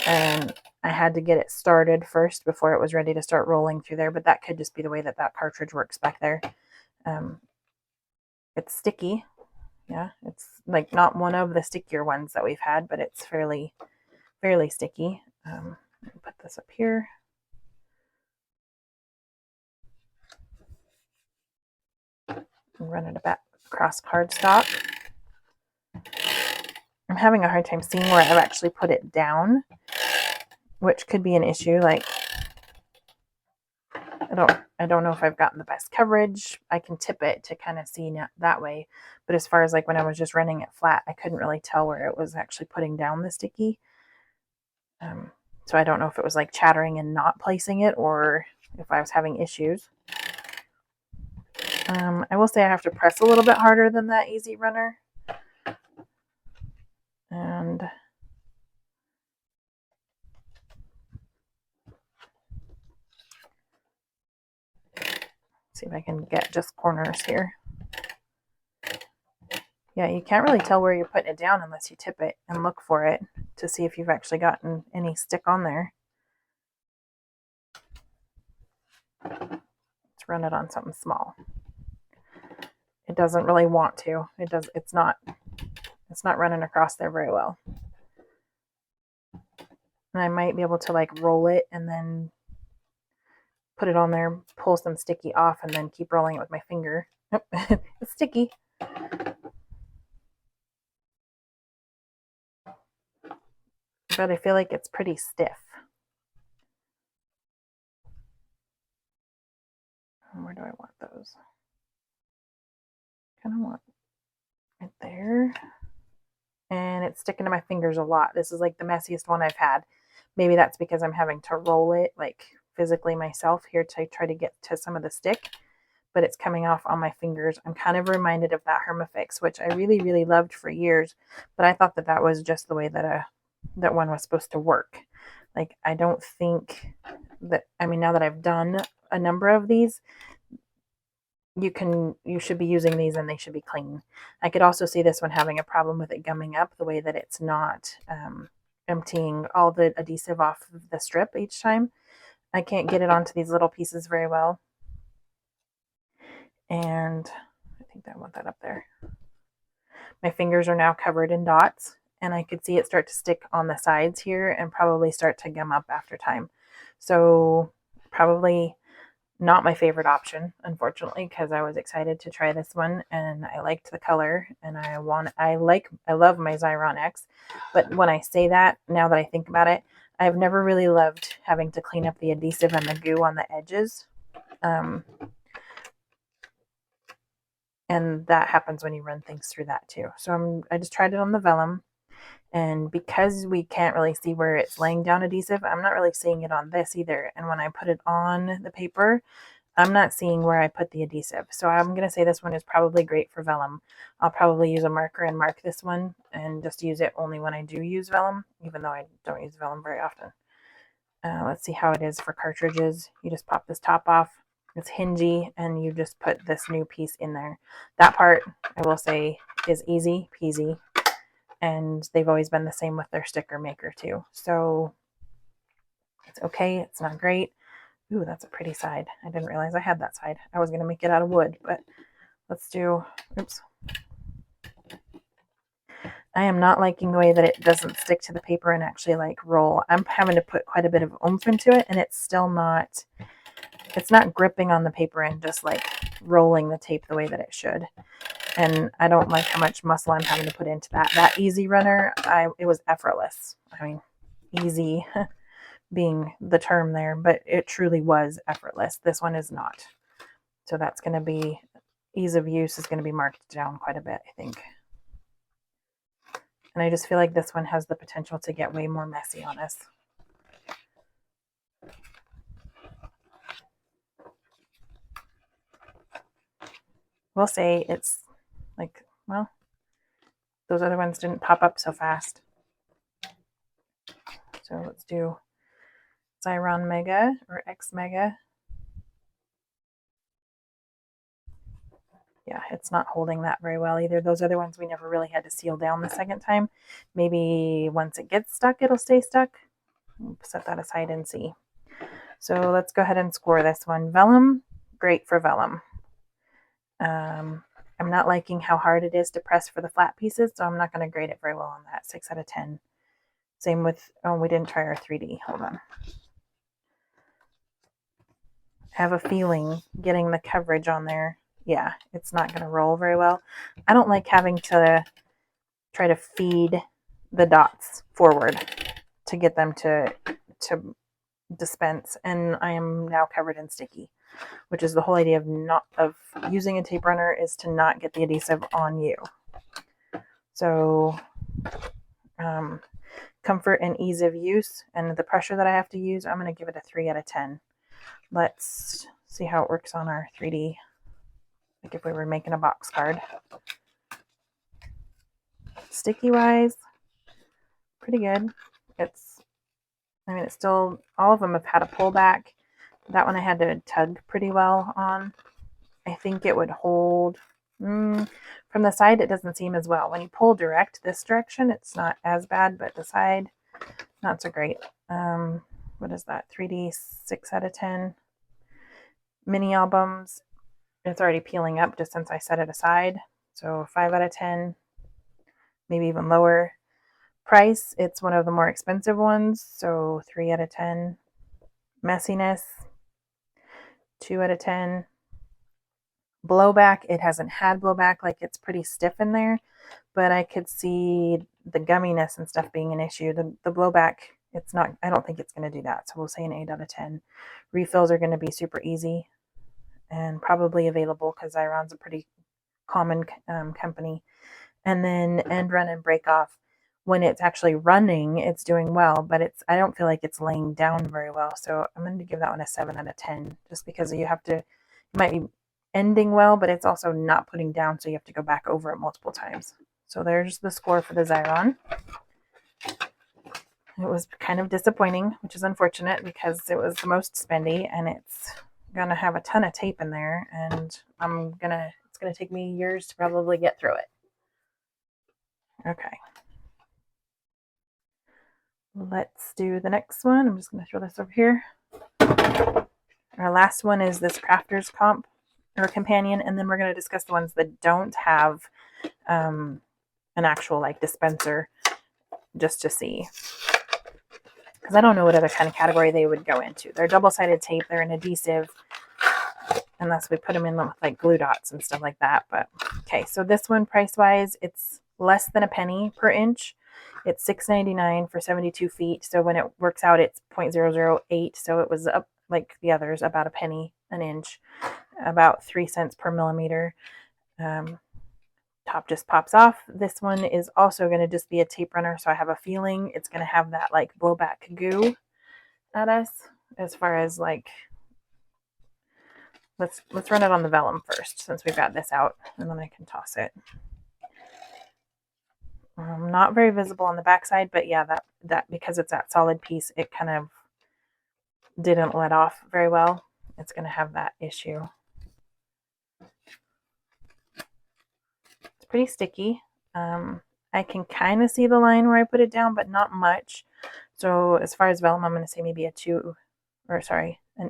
And I had to get it started first before it was ready to start rolling through there, but that could just be the way that cartridge works back there. It's sticky. Yeah, it's like not one of the stickier ones that we've had, but it's fairly sticky. Let me put this up here. Run it back across cardstock. I'm having a hard time seeing where I've actually put it down, which could be an issue. Like, I don't know if I've gotten the best coverage. I can tip it to kind of see that way, but as far as like when I was just running it flat, I couldn't really tell where it was actually putting down the sticky. So I don't know if it was like chattering and not placing it, or if I was having issues. I will say I have to press a little bit harder than that Easy Runner. And see if I can get just corners here. Yeah, you can't really tell where you're putting it down unless you tip it and look for it to see if you've actually gotten any stick on there. Let's run it on something small. It doesn't really want to. It's not running across there very well. And I might be able to like roll it and then put it on there, pull some sticky off, and then keep rolling it with my finger. Oh, it's sticky. But I feel like it's pretty stiff. Where do I want those? Kind of want it there. And it's sticking to my fingers a lot. This is like the messiest one I've had. Maybe that's because I'm having to roll it like physically myself here to try to get to some of the stick, but it's coming off on my fingers. I'm kind of reminded of that Hermafix, which I really, really loved for years, but I thought that that was just the way that that one was supposed to work. Like, I don't think that, I mean, now that I've done a number of these, you should be using these and they should be clean. I could also see this one having a problem with it gumming up, the way that it's not emptying all the adhesive off of the strip each time. I can't get it onto these little pieces very well. And I think I want that up there. My fingers are now covered in dots, and I could see it start to stick on the sides here and probably start to gum up after time. So probably not my favorite option, unfortunately, because I was excited to try this one and I liked the color and I love my Xyron X. But when I say that, now that I think about it, I've never really loved having to clean up the adhesive and the goo on the edges. And that happens when you run things through that too. So I just tried it on the vellum, and because we can't really see where it's laying down adhesive, I'm not really seeing it on this either. And when I put it on the paper, I'm not seeing where I put the adhesive. So I'm going to say this one is probably great for vellum. I'll probably use a marker and mark this one and just use it only when I do use vellum, even though I don't use vellum very often. Let's see how it is for cartridges. You just pop this top off. It's hingy, and you just put this new piece in there. That part, I will say, is easy peasy, and they've always been the same with their sticker maker too. So it's okay. It's not great. Ooh, that's a pretty side. I didn't realize I had that side. I was going to make it out of wood, but let's do, oops. I am not liking the way that it doesn't stick to the paper and actually like roll. I'm having to put quite a bit of oomph into it, and it's still not, it's not gripping on the paper and just like rolling the tape the way that it should. And I don't like how much muscle I'm having to put into that. That Easy Runner, it was effortless. I mean, easy being the term there, but it truly was effortless. This one is not. So that's going to be, ease of use is going to be marked down quite a bit, I think. And I just feel like this one has the potential to get way more messy on us. We'll say it's like, well, those other ones didn't pop up so fast. So let's do Xyron Mega or XMega. Yeah, it's not holding that very well either. Those other ones we never really had to seal down the second time. Maybe once it gets stuck, it'll stay stuck. We'll set that aside and see. So let's go ahead and score this one. Vellum, great for vellum. I'm not liking how hard it is to press for the flat pieces, so I'm not going to grade it very well on that. 6 out of 10. Same with, oh, we didn't try our 3D. Hold on. I have a feeling getting the coverage on there, yeah, it's not going to roll very well. I don't like having to try to feed the dots forward to get them to dispense, and I am now covered in sticky, which is the whole idea of using a tape runner, is to not get the adhesive on you. So comfort and ease of use, and the pressure that I have to use, I'm going to give it a 3 out of 10. Let's see how it works on our 3D, like if we were making a box card. Sticky wise, pretty good. It's still, all of them have had a pullback. That one I had to tug pretty well on. I think it would hold From the side, it doesn't seem as well. When you pull direct this direction, it's not as bad, but the side, not so great. What is that? 3D 6 out of 10. Mini albums, it's already peeling up just since I set it aside. So 5 out of 10, maybe even lower. Price, it's one of the more expensive ones, so 3 out of 10. Messiness, 2 out of 10. Blowback, it hasn't had blowback, like it's pretty stiff in there, but I could see the gumminess and stuff being an issue. The blowback, it's not, I don't think it's going to do that, so we'll say an 8 out of 10. Refills are going to be super easy and probably available because Xyron's a pretty common company. And then end run and break off, when it's actually running, it's doing well, but I don't feel like it's laying down very well. So I'm going to give that one a 7 out of 10, just because you might be ending well, but it's also not putting down, so you have to go back over it multiple times. So there's the score for the Xyron. It was kind of disappointing, which is unfortunate because it was the most spendy, and it's going to have a ton of tape in there, and it's going to take me years to probably get through it. Okay. Let's do the next one. I'm just going to throw this over here. Our last one is this Crafter's Companion, and then we're going to discuss the ones that don't have an actual like dispenser, just to see. Because I don't know what other kind of category they would go into. They're double-sided tape, they're an adhesive, unless we put them in with like glue dots and stuff like that. But okay, so this one price-wise, it's less than a penny per inch. It's $6.99 for 72 feet. So when it works out, it's 0.008. So it was up like the others, about a penny an inch, about 3 cents per millimeter. Top just pops off. This one is also going to just be a tape runner. So I have a feeling it's going to have that like blowback goo at us. As far as like, let's run it on the vellum first, since we've got this out, and then I can toss it. Not very visible on the backside, but yeah, that because it's that solid piece, it kind of didn't let off very well. It's going to have that issue. It's pretty sticky. I can kind of see the line where I put it down, but not much. So as far as vellum, I'm going to say maybe an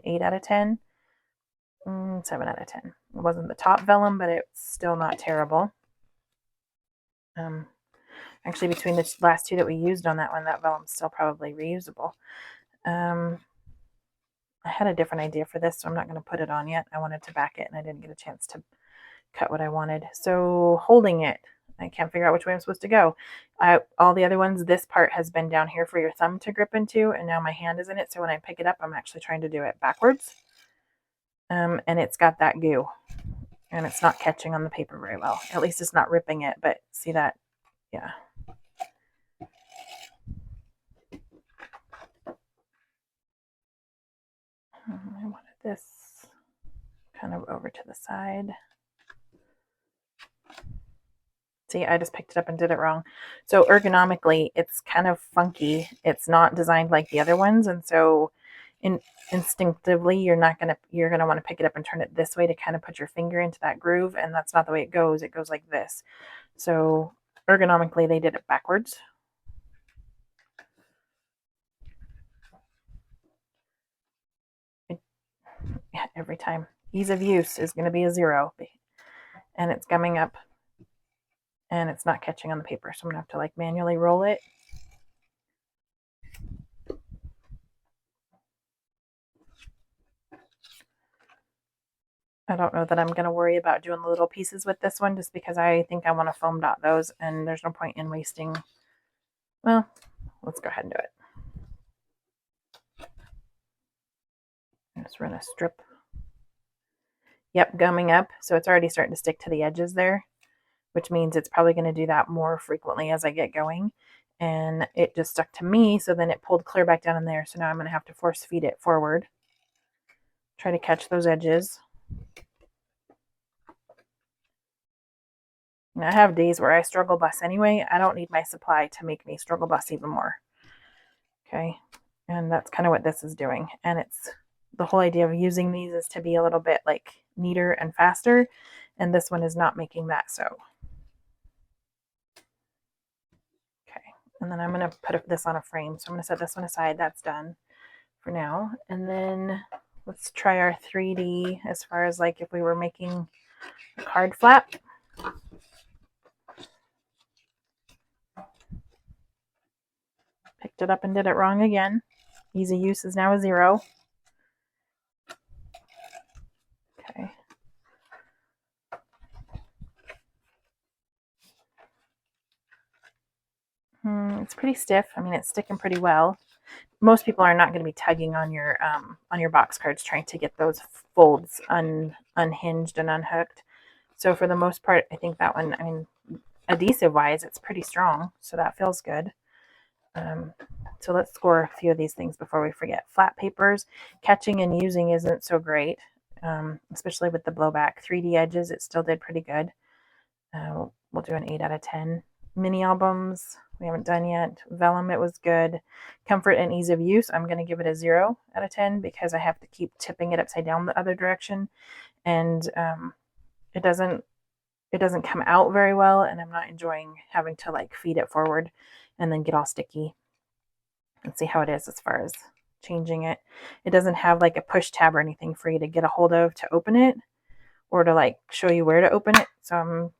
8 out of 10. 7 out of 10. It wasn't the top vellum, but it's still not terrible. Actually, between the last two that we used on that one, that vellum's still probably reusable. I had a different idea for this, so I'm not going to put it on yet. I wanted to back it, and I didn't get a chance to cut what I wanted. So holding it, I can't figure out which way I'm supposed to go. All the other ones, this part has been down here for your thumb to grip into, and now my hand is in it. So when I pick it up, I'm actually trying to do it backwards. And it's got that goo, and it's not catching on the paper very well. At least it's not ripping it, but see that? Yeah. I wanted this kind of over to the side. See, I just picked it up and did it wrong. So ergonomically, it's kind of funky. It's not designed like the other ones, and so instinctively, you're gonna want to pick it up and turn it this way to kind of put your finger into that groove, and that's not the way it goes. It goes like this. So ergonomically, they did it backwards. Yeah, every time. Ease of use is going to be a 0, and it's gumming up, and it's not catching on the paper, so I'm going to have to like manually roll it. I don't know that I'm going to worry about doing the little pieces with this one, just because I think I want to foam dot those, and there's no point in wasting. Well, let's go ahead and do it. Just run a strip. Yep, gumming up, so it's already starting to stick to the edges there, which means it's probably going to do that more frequently as I get going. And it just stuck to me, so then it pulled clear back down in there. So now I'm going to have to force feed it forward. Try to catch those edges. Now, I have days where I struggle bus anyway. I don't need my supply to make me struggle bus even more. Okay, and that's kind of what this is doing. And it's the whole idea of using these is to be a little bit like neater and faster. and this one is not making that so. Okay, and then I'm going to put this on a frame. So I'm going to set this one aside. That's done for now. And then let's try our 3D as far as like if we were making a card flap. Picked it up and did it wrong again. Easy use is now a 0. Okay. It's pretty stiff. I mean, it's sticking pretty well. Most people are not going to be tugging on your box cards trying to get those folds unhinged and unhooked. So for the most part, I think that one, I mean, adhesive-wise, it's pretty strong, so that feels good. So let's score a few of these things before we forget. Flat papers, catching and using isn't so great, especially with the blowback. 3D edges, it still did pretty good. We'll do an 8 out of 10. Mini albums, we haven't done yet. Vellum, it was good. Comfort and ease of use, I'm going to give it a 0 out of 10 because I have to keep tipping it upside down the other direction, and it doesn't come out very well, and I'm not enjoying having to like feed it forward and then get all sticky. Let's see how it is as far as changing it. It doesn't have like a push tab or anything for you to get a hold of to open it or to like show you where to open it. So I'm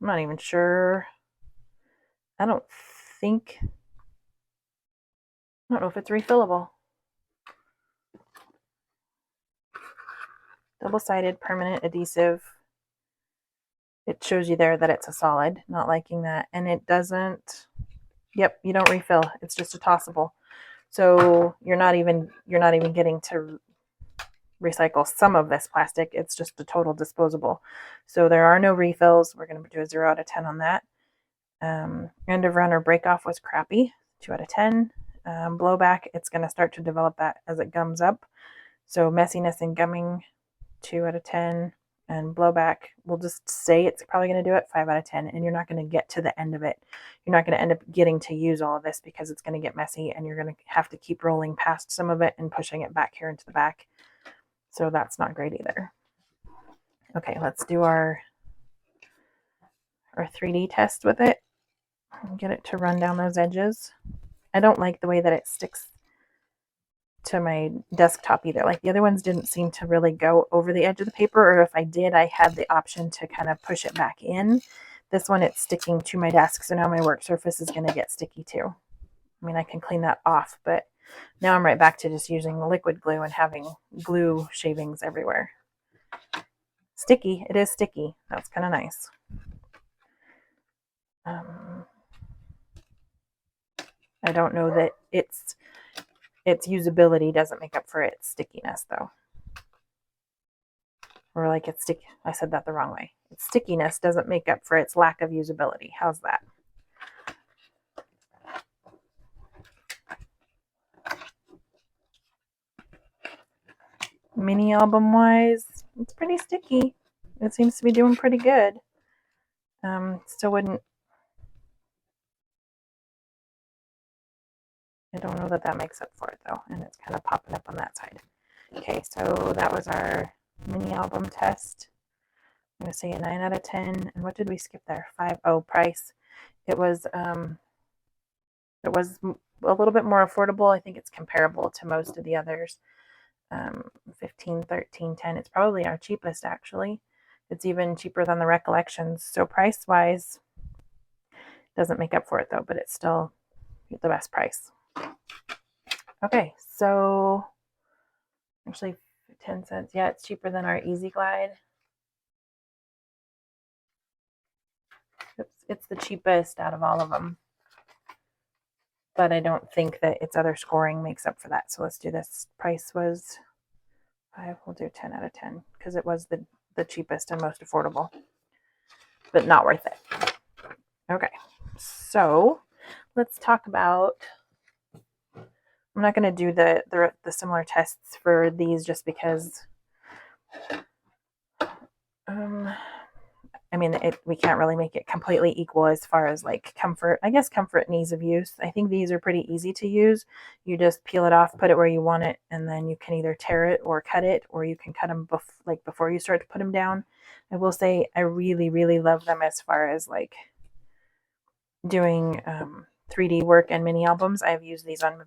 not even sure. I don't know if it's refillable. Double-sided permanent adhesive. It shows you there that it's a solid. Not liking that. And it doesn't, yep, you don't refill. It's just a tossable. So you're not even getting to recycle some of this plastic. It's just a total disposable. So there are no refills. We're going to do a 0 out of 10 on that. End of runner break off was crappy. 2 out of 10. Blowback, it's going to start to develop that as it gums up. So messiness and gumming, 2 out of 10. And blowback, we'll just say it's probably going to do it, 5 out of 10. And you're not going to get to the end of it. You're not going to end up getting to use all of this because it's going to get messy and you're going to have to keep rolling past some of it and pushing it back here into the back. So that's not great either. Okay, let's do our 3D test with it. Get it to run down those edges. I don't like the way that it sticks to my desktop either. Like the other ones didn't seem to really go over the edge of the paper, or if I did, I had the option to kind of push it back in. This one, it's sticking to my desk, so now my work surface is going to get sticky too. I mean, I can clean that off, but now I'm right back to just using liquid glue and having glue shavings everywhere. Sticky, it is sticky. That's kind of nice. I don't know that its usability doesn't make up for its stickiness though. Or like it's sticky. I said that the wrong way. Its stickiness doesn't make up for its lack of usability. How's that? Mini album wise, it's pretty sticky. It seems to be doing pretty good. Still wouldn't. I don't know that that makes up for it though, and it's kind of popping up on that side. Okay, so that was our mini album test. I'm going to say a 9 out of 10. And what did we skip there? 5. Oh, price. It was a little bit more affordable. I think it's comparable to most of the others. 15, 13, 10. It's probably our cheapest actually. It's even cheaper than the Recollections. So price wise, doesn't make up for it though, but it's still the best price. Okay, so actually 10 cents. Yeah, it's cheaper than our Easy Glide. It's the cheapest out of all of them. But I don't think that its other scoring makes up for that. So let's do this. Price was 5. We'll do 10 out of 10 because it was the cheapest and most affordable, but not worth it. Okay, so let's talk about, I'm not going to do the similar tests for these just because I mean, we can't really make it completely equal as far as like comfort. I guess comfort and ease of use. I think these are pretty easy to use. You just peel it off, put it where you want it, and then you can either tear it or cut it, or you can cut them before you start to put them down. I will say I really, really love them as far as like doing 3D work and mini albums. I've used these on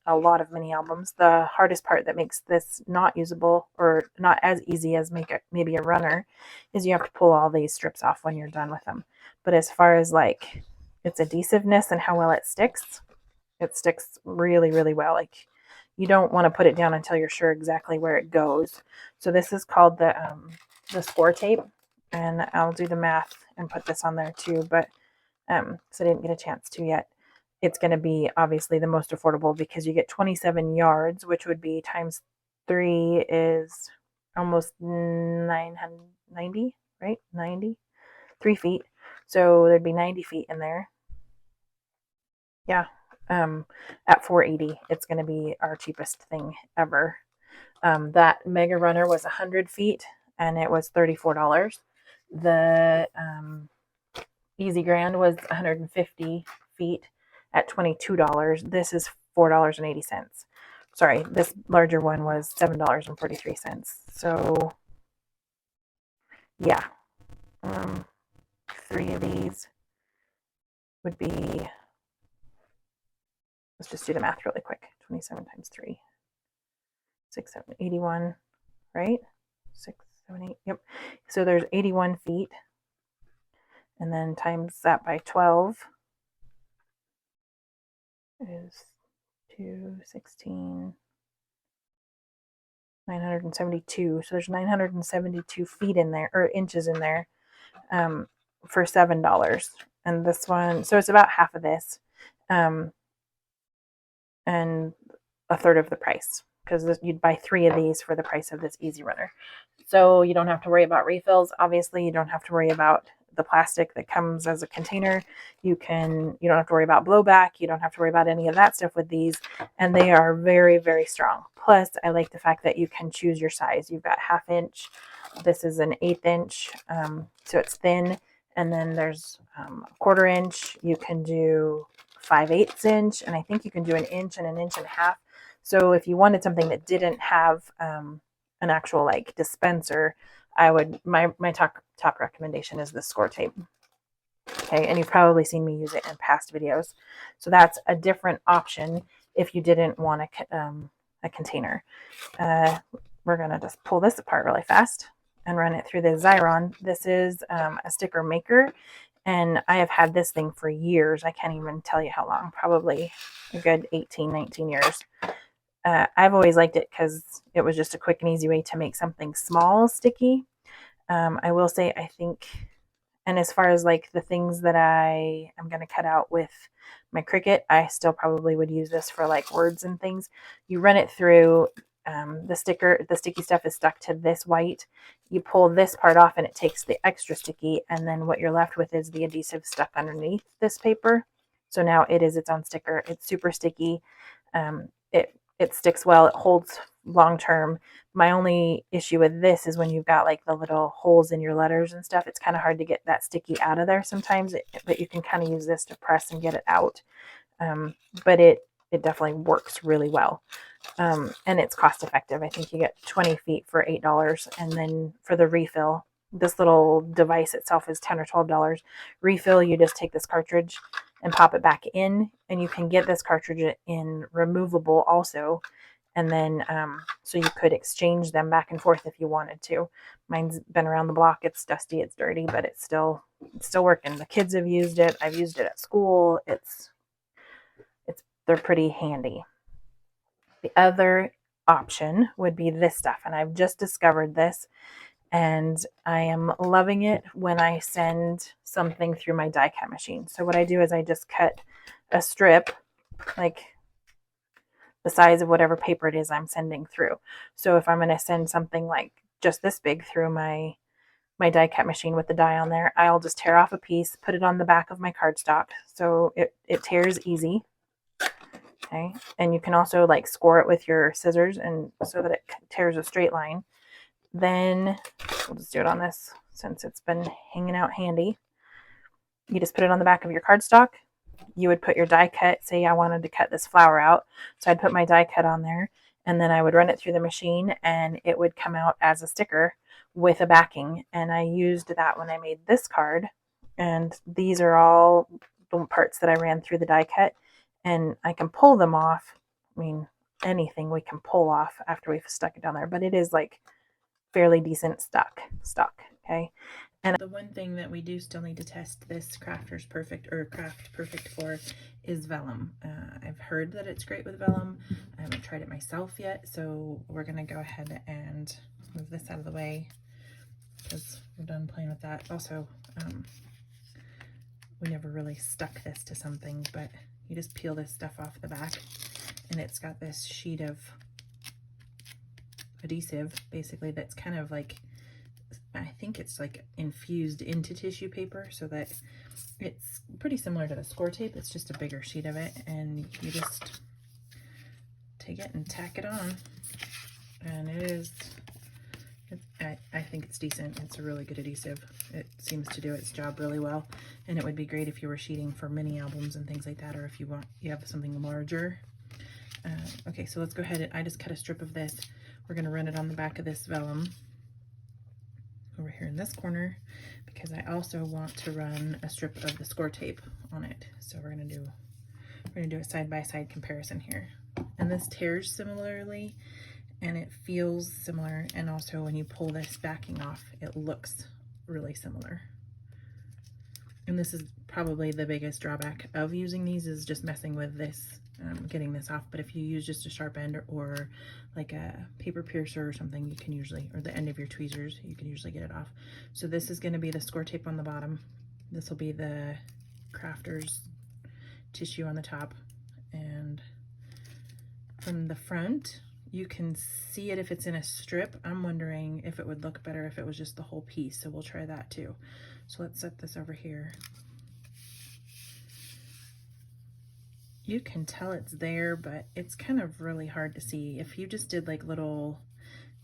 a lot of mini albums. The hardest part that makes this not usable or not as easy as maybe a runner is you have to pull all these strips off when you're done with them. But as far as like its adhesiveness and how well it sticks really, really well. Like you don't want to put it down until you're sure exactly where it goes. So this is called the score tape, and I'll do the math and put this on there too, but so I didn't get a chance to yet. It's going to be obviously the most affordable because you get 27 yards, which would be times 3 is almost 990, right? 90, 3 feet. So there'd be 90 feet in there. Yeah. At $480, it's going to be our cheapest thing ever. That Mega Runner was 100 feet and it was $34. The Easy Grand was 150 feet at $22. This is $4.80. Sorry, this larger one was $7.43. So, yeah, 3 of these would be, let's just do the math really quick. 27 times 3, 6, 7, 81, right? 6, 7, 8, yep. So there's 81 feet. And then times that by 12 is 216, 972. So there's 972 feet in there, or inches in there, for $7. And this one, so it's about half of this, and a third of the price, because you'd buy 3 of these for the price of this Easy Runner. So you don't have to worry about refills. Obviously, you don't have to worry about the plastic that comes as a container. You don't have to worry about blowback. You don't have to worry about any of that stuff with these. And they are very, very strong. Plus, I like the fact that you can choose your size. You've got 1/2 inch. This is an 1/8 inch. So it's thin. And then there's 1/4 inch. You can do 5/8 inch. And I think you can do 1 inch and 1.5 inches. So if you wanted something that didn't have an actual like dispenser, I would, my top recommendation is the score tape. Okay, and you've probably seen me use it in past videos. So that's a different option if you didn't want a container. We're gonna just pull this apart really fast and run it through the Xyron. This is a sticker maker, and I have had this thing for years. I can't even tell you how long, probably a good 18, 19 years. I've always liked it because it was just a quick and easy way to make something small sticky. I will say, I think, and as far as like the things that I am going to cut out with my Cricut, I still probably would use this for like words and things. You run it through, the sticky stuff is stuck to this white. You pull this part off and it takes the extra sticky, and then what you're left with is the adhesive stuck underneath this paper. So now it is its own sticker. It's super sticky. It sticks well. It holds long term. My only issue with this is when you've got like the little holes in your letters and stuff, it's kind of hard to get that sticky out of there sometimes, but you can kind of use this to press and get it out. But it definitely works really well. And it's cost effective. I think you get 20 feet for $8. And then for the refill, this little device itself is $10 or $12. Refill, you just take this cartridge and pop it back in, and you can get this cartridge in removable also. And then, so you could exchange them back and forth if you wanted to. Mine's been around the block. It's dusty, it's dirty, but it's still working. The kids have used it. I've used it at school. They're pretty handy. The other option would be this stuff, and I've just discovered this, and I am loving it when I send something through my die cut machine. So what I do is I just cut a strip, like the size of whatever paper it is I'm sending through. So if I'm going to send something like just this big through my die cut machine with the die on there, I'll just tear off a piece, put it on the back of my cardstock, so it tears easy. Okay, and you can also like score it with your scissors, and so that it tears a straight line. Then we'll just do it on this since it's been hanging out handy. You just put it on the back of your cardstock. You would put your die cut, say I wanted to cut this flower out, so I'd put my die cut on there, and then I would run it through the machine, and it would come out as a sticker with a backing, and I used that when I made this card. And these are all the parts that I ran through the die cut, and I can pull them off. I mean, anything we can pull off after we've stuck it down there, but it is like fairly decent stock. Okay. And the one thing that we do still need to test this Craft Perfect for is vellum. I've heard that it's great with vellum. I haven't tried it myself yet, so we're gonna go ahead and move this out of the way because we're done playing with that. Also, we never really stuck this to something, but you just peel this stuff off the back, and it's got this sheet of adhesive, basically, that's kind of like, I think it's like infused into tissue paper, so that it's pretty similar to the score tape. It's just a bigger sheet of it, and you just take it and tack it on, and I think it's decent. It's a really good adhesive. It seems to do its job really well, and it would be great if you were sheeting for mini albums and things like that, or if you have something larger. Okay, so let's go ahead. I just cut a strip of this. We're going to run it on the back of this vellum over here in this corner, because I also want to run a strip of the score tape on it. So we're going to do a side-by-side comparison here. And this tears similarly, and it feels similar, and also when you pull this backing off, it looks really similar. And this is probably the biggest drawback of using these, is just messing with this, getting this off. But if you use just a sharp end or like a paper piercer or something, you can usually, or the end of your tweezers, you can usually get it off. So this is going to be the score tape on the bottom. This will be the crafter's tissue on the top. And from the front, you can see it if it's in a strip. I'm wondering if it would look better if it was just the whole piece, so we'll try that too. So let's set this over here. You can tell it's there, but it's kind of really hard to see. If you just did like little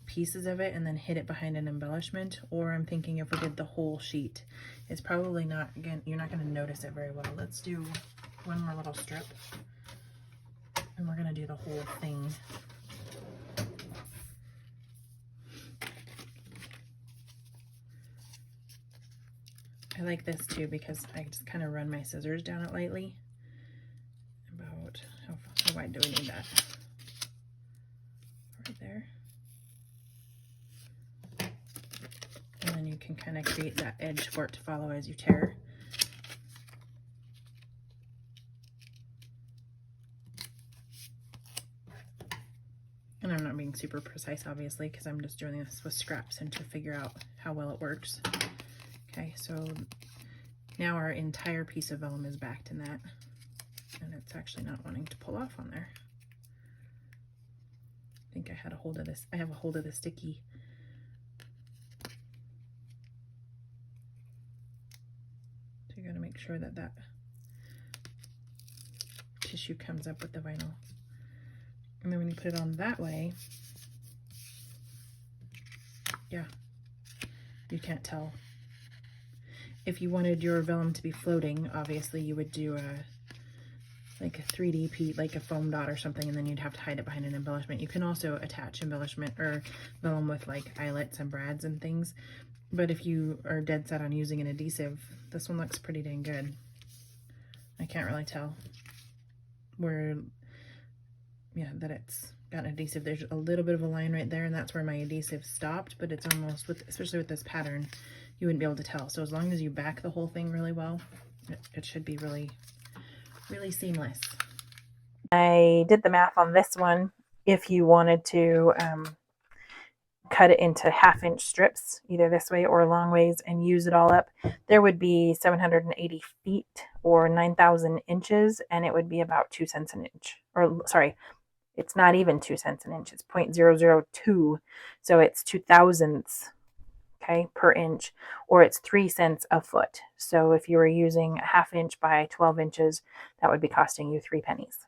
pieces of it and then hid it behind an embellishment, or I'm thinking if we did the whole sheet, it's probably not, again, you're not going to notice it very well. Let's do one more little strip, and we're going to do the whole thing. I like this too because I just kind of run my scissors down it lightly. About how wide do we need that? Right there. And then you can kind of create that edge for it to follow as you tear. And I'm not being super precise, obviously, because I'm just doing this with scraps and to figure out how well it works. Okay, so now our entire piece of vellum is backed in that, and it's actually not wanting to pull off on there. I think I had a hold of this. I have a hold of the sticky. So you gotta make sure that that tissue comes up with the vinyl. And then when you put it on that way, yeah, you can't tell. If you wanted your vellum to be floating, obviously you would do like a 3D piece, like a foam dot or something, and then you'd have to hide it behind an embellishment. You can also attach embellishment or vellum with like eyelets and brads and things. But if you are dead set on using an adhesive, this one looks pretty dang good. I can't really tell where, yeah, that it's got an adhesive. There's a little bit of a line right there, and that's where my adhesive stopped, but it's almost, especially with this pattern, you wouldn't be able to tell. So as long as you back the whole thing really well, it should be really, really seamless. I did the math on this one. If you wanted to cut it into 1/2-inch strips, either this way or long ways, and use it all up, there would be 780 feet or 9,000 inches, and it would be about 2 cents an inch. Or sorry, it's not even 2 cents an inch. It's 0.002. So it's 2/1000ths, okay, per inch, or it's 3 cents a foot. So if you were using a 1/2 inch by 12 inches, that would be costing you 3 pennies.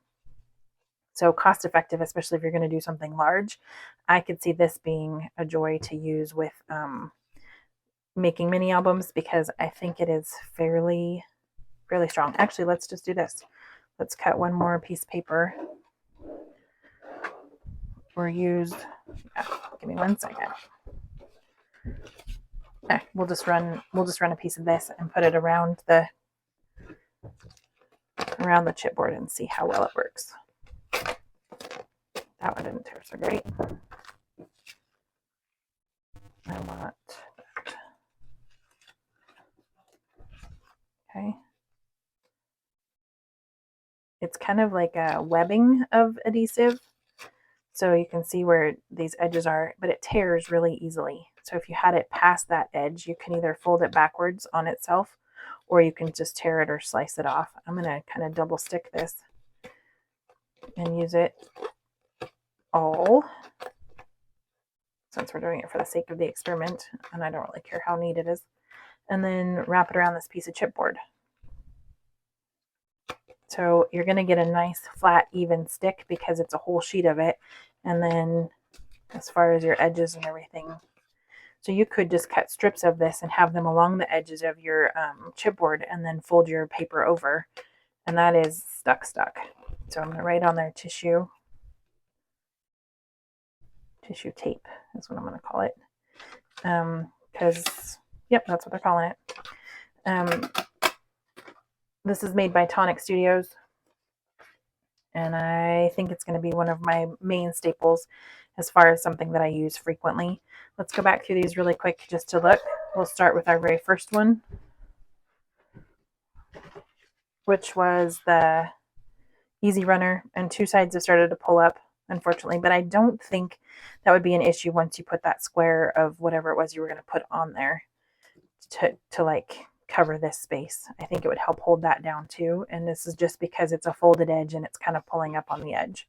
So cost effective, especially if you're going to do something large. I could see this being a joy to use with making mini albums, because I think it is fairly strong. Actually, let's just do this. Let's cut one more piece of paper. Or use, yeah, give me 1 second. We'll just run a piece of this and put it around the chipboard and see how well it works. That one didn't tear so great. I want that. Okay. It's kind of like a webbing of adhesive. So you can see where these edges are, but it tears really easily. So if you had it past that edge, you can either fold it backwards on itself, or you can just tear it or slice it off. I'm going to kind of double stick this and use it all, since we're doing it for the sake of the experiment, and I don't really care how neat it is. And then wrap it around this piece of chipboard. So you're going to get a nice flat even stick because it's a whole sheet of it. And then as far as your edges and everything, so you could just cut strips of this and have them along the edges of your chipboard and then fold your paper over, and that is stuck. So I'm going to write on there tissue tape is what I'm going to call it, because yep, that's what they're calling it. This is made by Tonic Studios, and I think it's going to be one of my main staples as far as something that I use frequently. Let's go back through these really quick just to look. We'll start with our very first one, which was the Easy Runner, and two sides have started to pull up, unfortunately, but I don't think that would be an issue once you put that square of whatever it was you were going to put on there to like cover this space. I think it would help hold that down too, and this is just because it's a folded edge and it's kind of pulling up on the edge,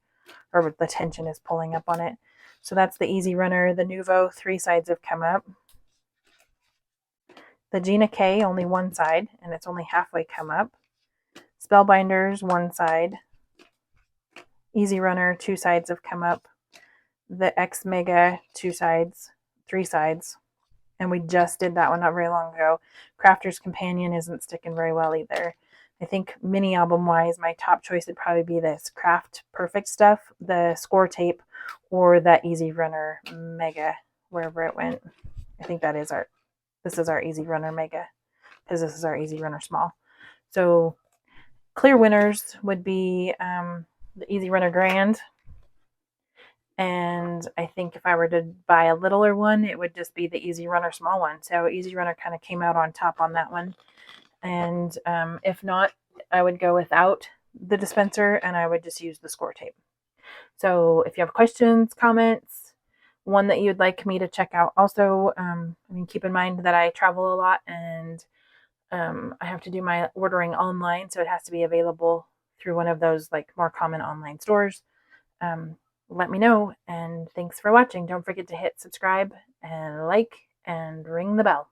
or the tension is pulling up on it. So that's the Easy Runner. The Nuvo, three sides have come up. The Gina K, only one side, and it's only halfway come up. Spellbinders, one side. Easy Runner, two sides have come up. The XMega, two sides, three sides. And we just did that one not very long ago. Crafter's Companion isn't sticking very well either. I think mini album wise, my top choice would probably be this Craft Perfect Stuff, the score tape, or that Easy Runner Mega, wherever it went. I think that is this is our Easy Runner Mega, because this is our Easy Runner Small. So clear winners would be the Easy Runner Grand. And I think if I were to buy a littler one, it would just be the Easy Runner Small one. So Easy Runner kind of came out on top on that one. And if not, I would go without the dispenser and I would just use the score tape. So if you have questions, comments, one that you'd like me to check out. Also, keep in mind that I travel a lot, and I have to do my ordering online, so it has to be available through one of those like more common online stores. Let me know, and thanks for watching. Don't forget to hit subscribe and like and ring the bell.